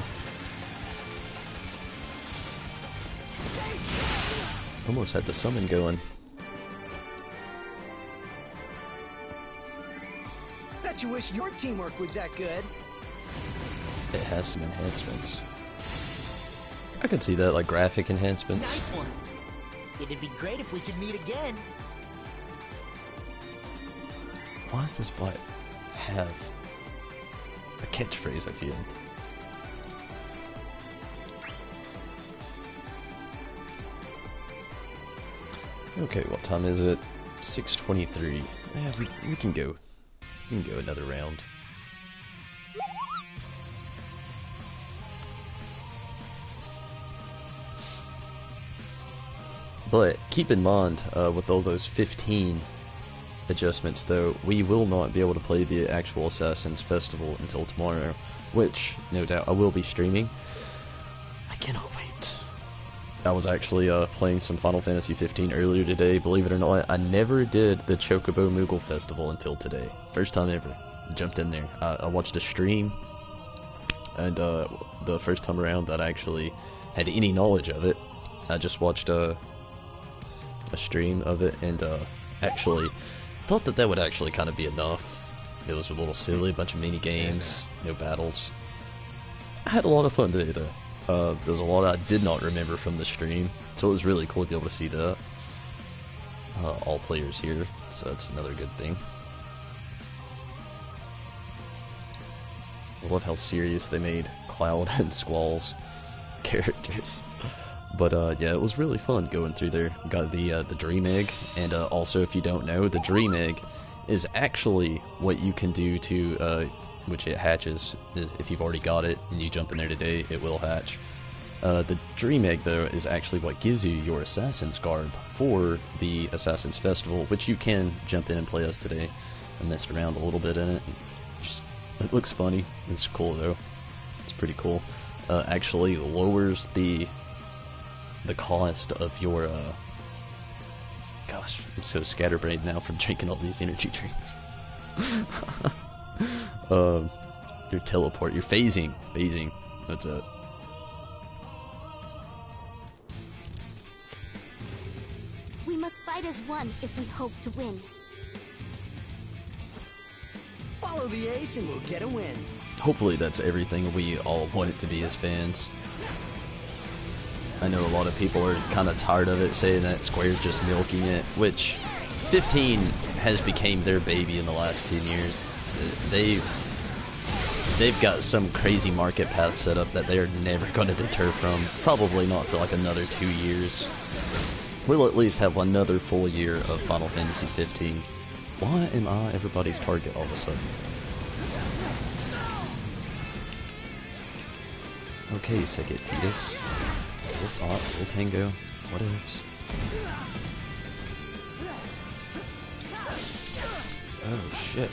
Speaker 1: Almost had the summon going.
Speaker 3: Bet you wish your teamwork was that good.
Speaker 1: It has some enhancements. I could see that, like graphic enhancements.
Speaker 3: Nice one. It'd be great if we could meet again.
Speaker 1: Why does this bot have a catchphrase at the end? Okay, what time is it? 6:23. Yeah, we can go. We can go another round. But keep in mind, with all those 15 adjustments though, we will not be able to play the actual Assassin's Festival until tomorrow. which, no doubt, I will be streaming. I cannot wait. I was actually playing some Final Fantasy 15 earlier today. Believe it or not, I never did the Chocobo Moogle Festival until today. First time ever. Jumped in there. I watched a stream, and the first time around that I actually had any knowledge of it, I just watched a stream of it, and actually thought that would actually kind of be enough. It was a little silly, a bunch of mini games, no battles. I had a lot of fun today, though. There's a lot I did not remember from the stream, so it was really cool to be able to see that. All players here, so that's another good thing. I love how serious they made Cloud and Squall's characters. But yeah, it was really fun going through there. Got the Dream Egg, and also, if you don't know, the Dream Egg is actually what you can do to which it hatches. If you've already got it and you jump in there today, it will hatch. The Dream Egg, though, is actually what gives you your Assassin's Garb for the Assassin's Festival, which you can jump in and play as today. I messed around a little bit in it. It looks funny. It's cool, though. It's pretty cool. Actually lowers the cost of your, gosh, I'm so scatterbrained now from drinking all these energy drinks. Your teleport, your phasing, that's it.
Speaker 2: We must fight as one if we hope to win.
Speaker 3: Follow the ace and we'll get a win.
Speaker 1: Hopefully that's everything we all want it to be as fans. I know a lot of people are kind of tired of it, saying that Square's just milking it, which 15 has became their baby in the last 10 years. They've got some crazy market path set up that they are never going to deter from. Probably not for like another 2 years. We'll at least have another full year of Final Fantasy 15. Why am I everybody's target all of a sudden? Okay, Secetitas. We'll fought, we'll tango, whatevs. Oh shit.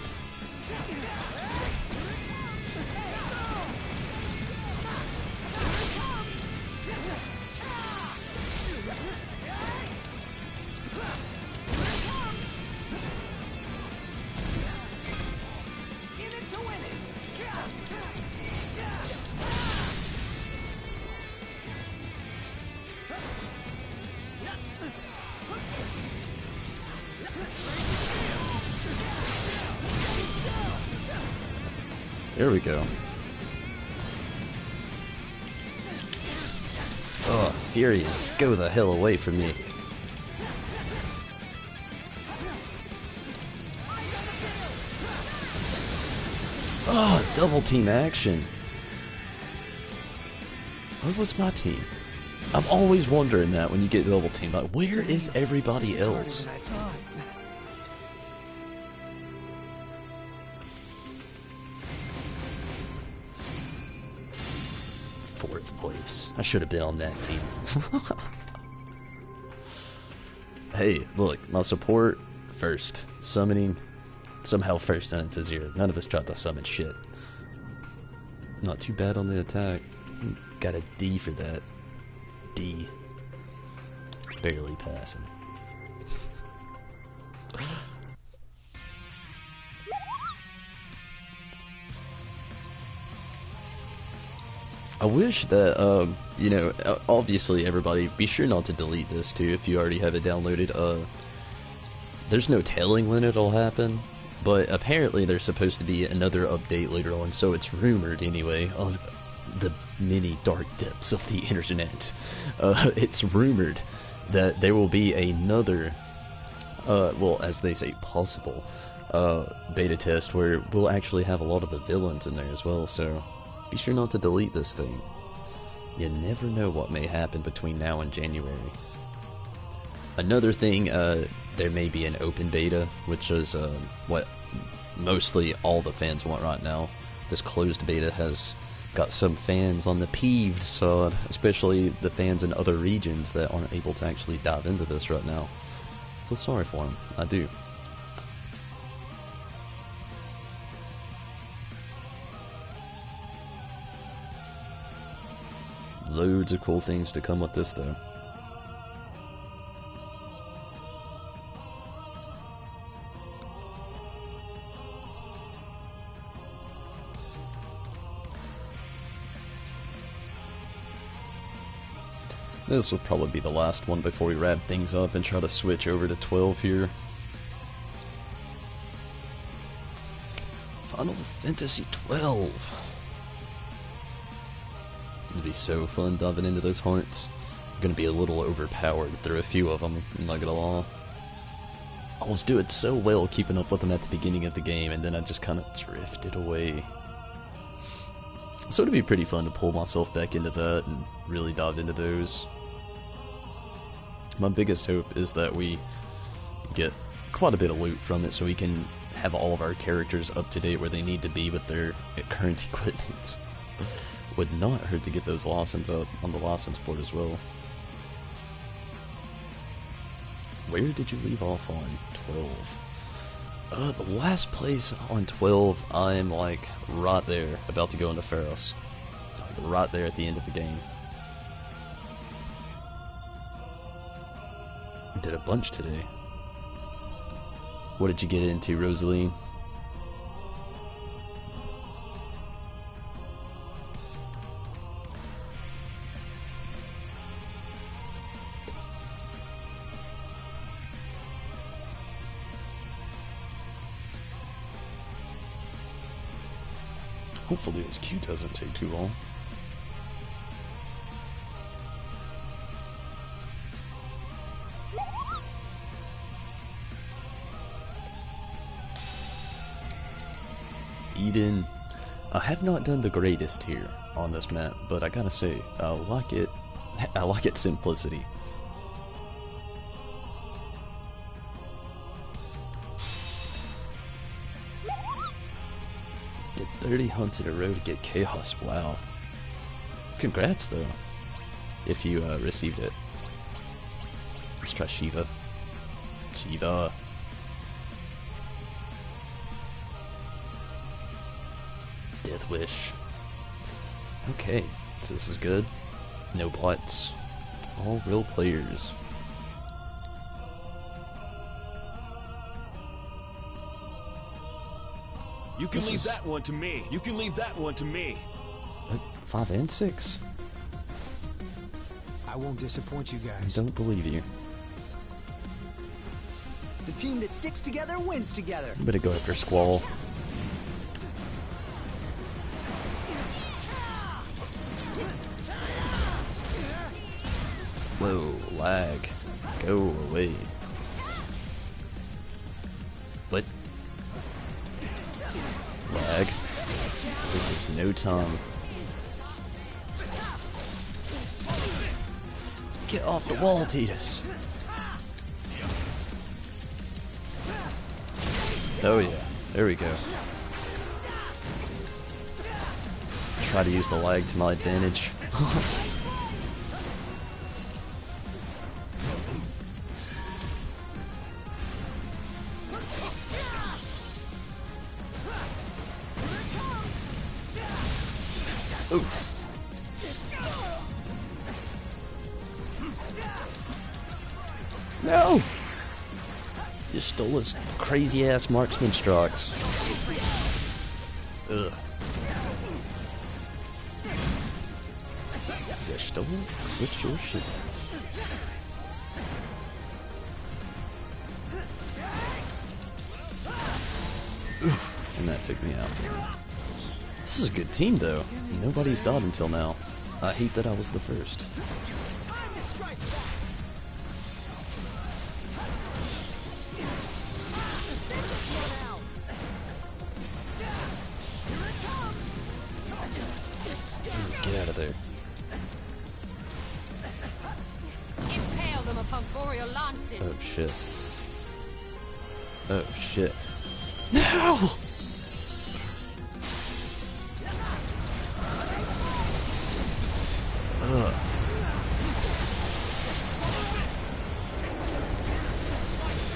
Speaker 1: There we go. Oh, Fury, go the hell away from me. Oh, double team action. Where was my team? I'm always wondering that when you get double team. Like, where is everybody else? Fourth place. I should have been on that team. Hey, look, my support first. Summoning somehow first, and it's a 0. None of us tried to summon shit. Not too bad on the attack. Got a D for that. D. Barely passing. I wish that, you know, obviously everybody, be sure not to delete this too if you already have it downloaded. There's no telling when it'll happen, but apparently there's supposed to be another update later on, so it's rumored anyway, on the many dark depths of the internet. It's rumored that there will be another, well, as they say, possible beta test where we'll actually have a lot of the villains in there as well, so be sure not to delete this thing. You never know what may happen between now and January. Another thing, there may be an open beta, which is what mostly all the fans want right now. This closed beta has got some fans on the peeved side, especially the fans in other regions that aren't able to actually dive into this right now. I feel sorry for them. I do. loads of cool things to come with this, though. This will probably be the last one before we wrap things up and try to switch over to 12 here. Final Fantasy 12. It'll be so fun diving into those hunts. I'm gonna be a little overpowered through a few of them, I'm not gonna lie. I was doing so well keeping up with them at the beginning of the game, and then I just kind of drifted away. So it'd be pretty fun to pull myself back into that and really dive into those. My biggest hope is that we get quite a bit of loot from it so we can have all of our characters up to date where they need to be with their current equipment. Would not hurt to get those licenses up on the license board as well. Where did you leave off on 12? The last place on 12, I'm like right there, about to go into Pharos. Like right there at the end of the game. Did a bunch today. What did you get into, Rosalie? Hopefully this queue doesn't take too long. Eden. I have not done the greatest here on this map, but I gotta say, I like it. I like its simplicity. Did 30 hunts in a row to get Chaos. Wow. Congrats, though, if you received it. Let's try Shiva. Shiva. Death Wish. Okay, so this is good. No bots. All real players.
Speaker 5: You can leave that one to me. You can leave that one to me.
Speaker 1: 5 and 6?
Speaker 3: I won't disappoint you
Speaker 1: I
Speaker 3: guys.
Speaker 1: don't believe you.
Speaker 3: The team that sticks together wins together.
Speaker 1: I'm gonna go after Squall. Whoa, lag. Go away. What? Lag. This is no time. Get off the wall, Titus. Oh yeah, there we go. Try to use the lag to my advantage. Oof. No! You stole his crazy ass marksman strikes. Ugh. You stole it? Quit your shit. Oof. And that took me out. This is a good team, though. Nobody's died until now. I hate that I was the first. Get out of there.
Speaker 4: Impale them upon boreal lances.
Speaker 1: Oh shit. Oh shit. No! Ugh.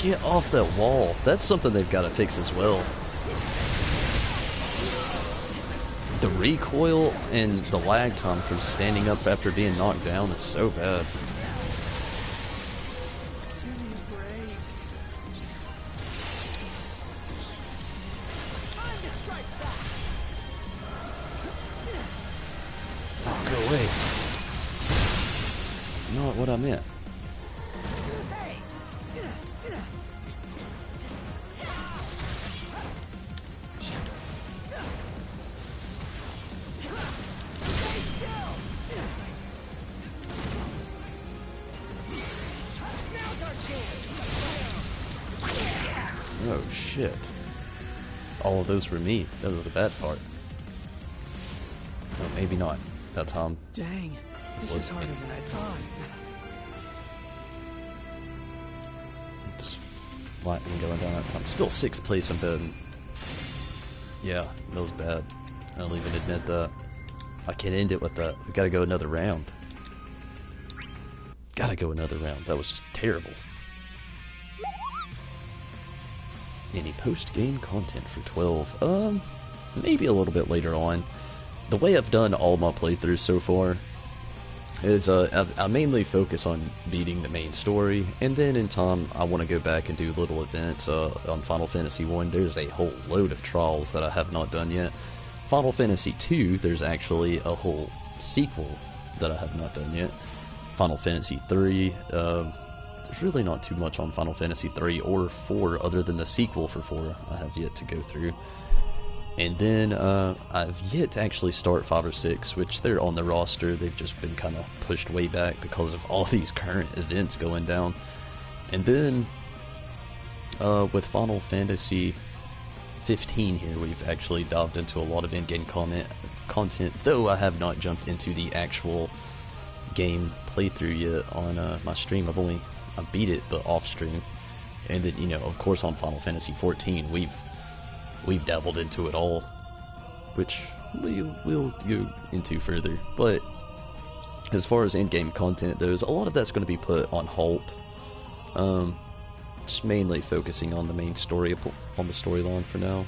Speaker 1: Get off that wall. That's something they've got to fix as well. The recoil and the lag time from standing up after being knocked down is so bad. Oh, go away. Not what I meant. Oh shit. All of those were me. That was the bad part. No, maybe not. That time.
Speaker 3: Dang, this is harder than I thought.
Speaker 1: Just lightning going down that time. Still 6th place in bed. Yeah, that was bad. I'll even admit that. I can't end it with that. We gotta go another round. Gotta go another round. That was just terrible. Any post-game content for 12? Maybe a little bit later on. The way I've done all my playthroughs so far is I mainly focus on beating the main story, and then in time I want to go back and do little events. On Final Fantasy 1, there's a whole load of trials that I have not done yet. Final Fantasy 2, there's actually a whole sequel that I have not done yet. Final Fantasy 3, there's really not too much on Final Fantasy 3 or 4 other than the sequel for 4 I have yet to go through. And then I've yet to actually start 5 or 6, which they're on the roster. They've just been kind of pushed way back because of all these current events going down. And then with Final Fantasy 15 here, we've actually dived into a lot of in-game content, though I have not jumped into the actual game playthrough yet on my stream. I beat it, but off stream. And then, you know, of course on Final Fantasy 14, we've dabbled into it all, which we'll go into further. But as far as in-game content goes, a lot of that's going to be put on halt. Just mainly focusing on the main story, on the storyline for now.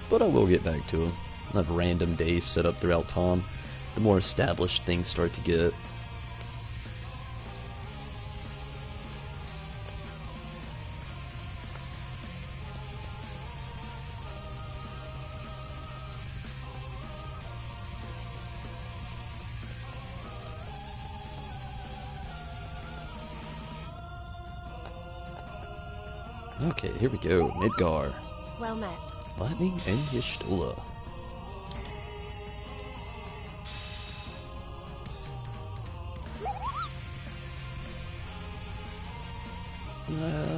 Speaker 1: But I will get back to them. I have random days set up throughout time. The more established things start to get. Okay, here we go. Midgar.
Speaker 4: Well met.
Speaker 1: Lightning and Y'shtola.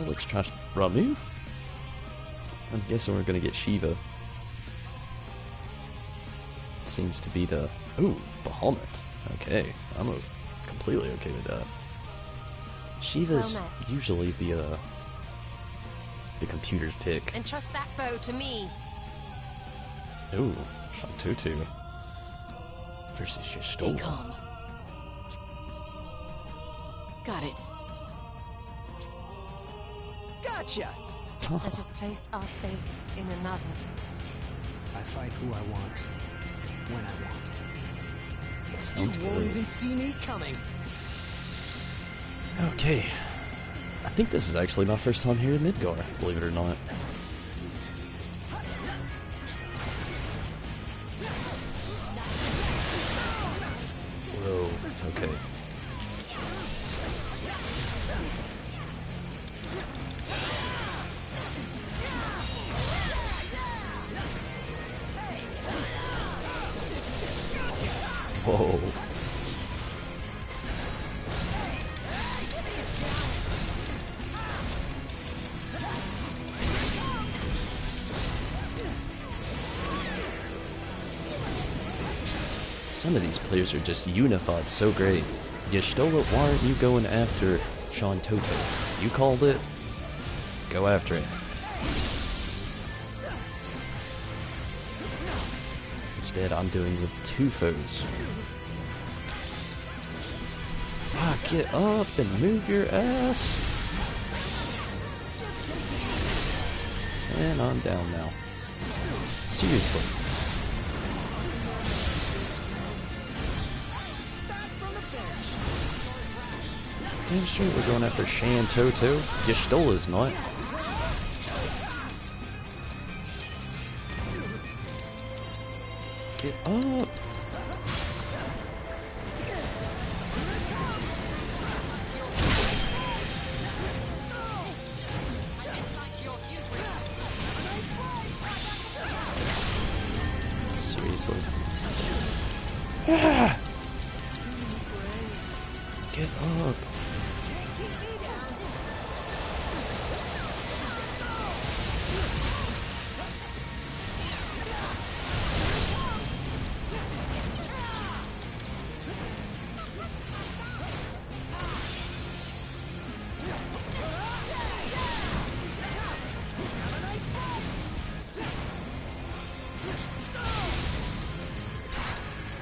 Speaker 1: Let's try Ramu. I'm guessing we're gonna get Shiva. Seems to be the... Ooh, Bahamut. Okay, I'm completely okay with that. Shiva's usually the computer's pick.
Speaker 4: Entrust that foe to me.
Speaker 1: Ooh, Shantutu versus Y'shtola.
Speaker 3: Stay calm. Got it. Gotcha!
Speaker 4: Let us place our faith in another.
Speaker 3: I fight who I want, when I want.
Speaker 1: Sounds
Speaker 3: You won't
Speaker 1: good.
Speaker 3: even see me coming.
Speaker 1: Okay. I think this is actually my first time here in Midgar, believe it or not. Whoa, okay. Whoa. Some of these players are just unified so great. Y'shtola, why aren't you going after Sean Toto? You called it. Go after it. Instead, I'm doing with 2 foes. Ah, get up and move your ass. And I'm down now. Seriously. Damn straight we're going after Shan Toto. You stole his nut. Get up. Seriously. Get up.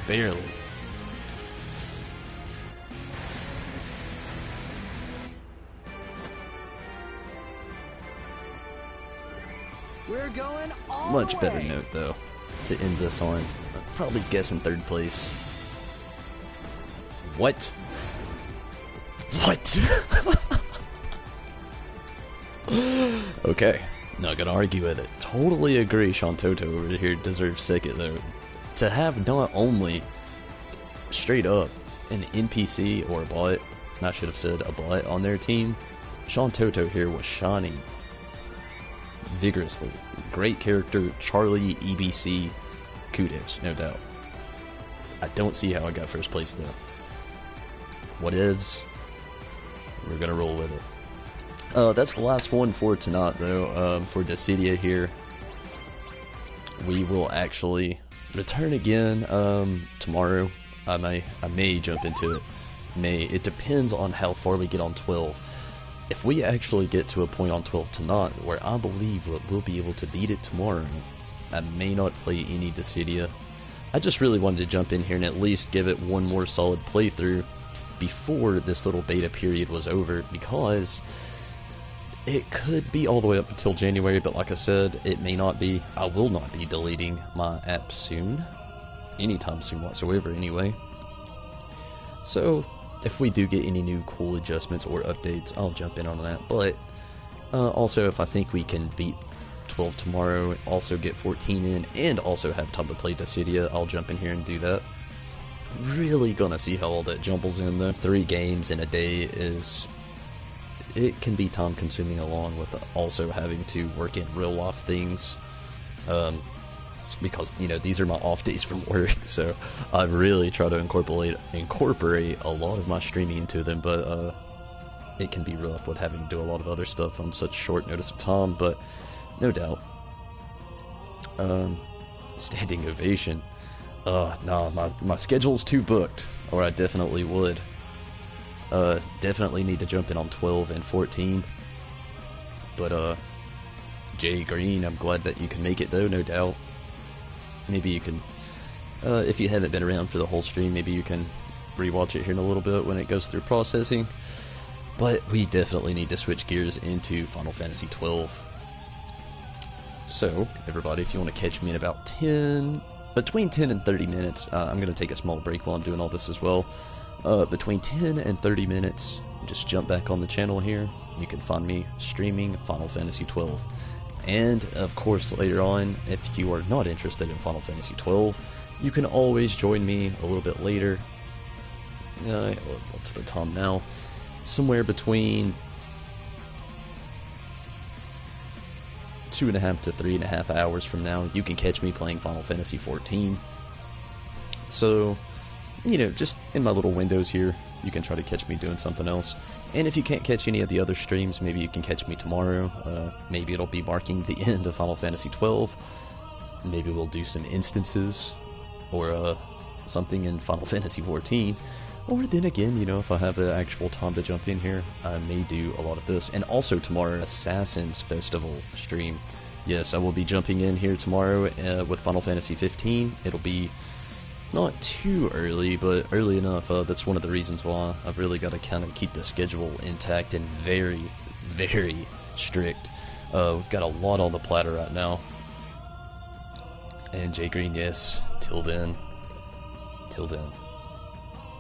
Speaker 1: Barely.
Speaker 3: We're going all
Speaker 1: Much
Speaker 3: the
Speaker 1: better
Speaker 3: way.
Speaker 1: note though to end this on. I'd probably guess in 3rd place. What? What? Okay, not gonna argue with it. Totally agree Shantoto over here deserves 2nd though. To have not only straight up an NPC or a bot, I should have said a bot on their team, Shantoto here was shining vigorously. Great character, Charlie, EBC, kudos, no doubt. I don't see how I got 1st place though. What is? We're gonna roll with it. That's the last one for tonight though. For Dissidia here, we will actually return again tomorrow. I may jump into it. It depends on how far we get on 12. If we actually get to a point on 12 tonight where I believe we'll be able to beat it tomorrow, I may not play any Dissidia. I just really wanted to jump in here and at least give it one more solid playthrough before this little beta period was over, because it could be all the way up until January, but like I said, it may not be. I will not be deleting my app soon. Anytime soon whatsoever anyway. So if we do get any new cool adjustments or updates, I'll jump in on that. But also, if I think we can beat 12 tomorrow, also get 14 in, and also have time to play Dissidia, I'll jump in here and do that. Really gonna see how all that jumbles in though. 3 games in a day it can be time consuming, along with also having to work in real life things. Because, you know, these are my off days from work, so I really try to incorporate a lot of my streaming into them, but it can be rough with having to do a lot of other stuff on such short notice of time, but no doubt. Standing ovation. Nah, my schedule's too booked, or I definitely would. Definitely need to jump in on 12 and 14, but Jay Green, I'm glad that you can make it though, no doubt. Maybe you can, if you haven't been around for the whole stream, maybe you can rewatch it here in a little bit when it goes through processing. But we definitely need to switch gears into Final Fantasy XII. So, everybody, if you want to catch me in about between 10 and 30 minutes, I'm going to take a small break while I'm doing all this as well. Between 10 and 30 minutes, just jump back on the channel here. You can find me streaming Final Fantasy XII. And, of course, later on, if you are not interested in Final Fantasy XII, you can always join me a little bit later. What's the time now? Somewhere between 2.5 to 3.5 hours from now, you can catch me playing Final Fantasy XIV. So, you know, just in my little windows here, you can try to catch me doing something else. And if you can't catch any of the other streams, maybe you can catch me tomorrow. Maybe it'll be marking the end of Final Fantasy XII. Maybe we'll do some instances, or something in Final Fantasy XIV. Or then again, you know, if I have the actual time to jump in here, I may do a lot of this. And also tomorrow, Assassin's Festival stream. Yes, I will be jumping in here tomorrow with Final Fantasy XV. It'll be not too early, but early enough. That's one of the reasons why I've really got to kind of keep the schedule intact and very, very strict. We've got a lot on the platter right now. And Jay Green, yes, till then. Till then.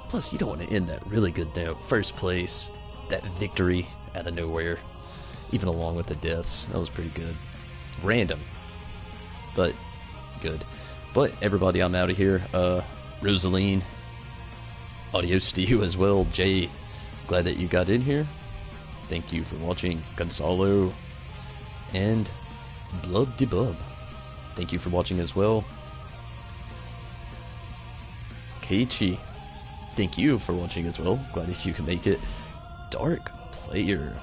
Speaker 1: Plus, you don't want to end that really good note. 1st place. that victory out of nowhere, even along with the deaths. That was pretty good. Random, but good. But everybody, I'm out of here. Rosaline, adios to you as well. Jay, glad that you got in here. Thank you for watching. Gonzalo and Blub de Bub, thank you for watching as well. Keiichi, thank you for watching as well. Glad that you can make it. Dark Player,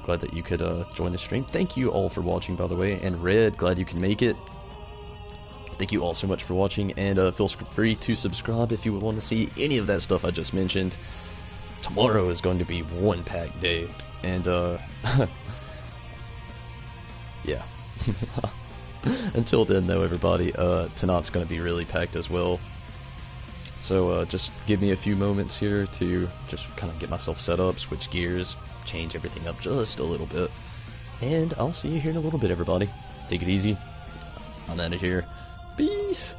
Speaker 1: glad that you could join the stream. Thank you all for watching, by the way. And Red, glad you can make it. Thank you all so much for watching, and feel free to subscribe if you would want to see any of that stuff I just mentioned. Tomorrow is going to be one packed day, and yeah. Until then, though, everybody, tonight's going to be really packed as well. So just give me a few moments here to just kind of get myself set up, switch gears, change everything up just a little bit, and I'll see you here in a little bit, everybody. Take it easy. I'm out of here. Peace.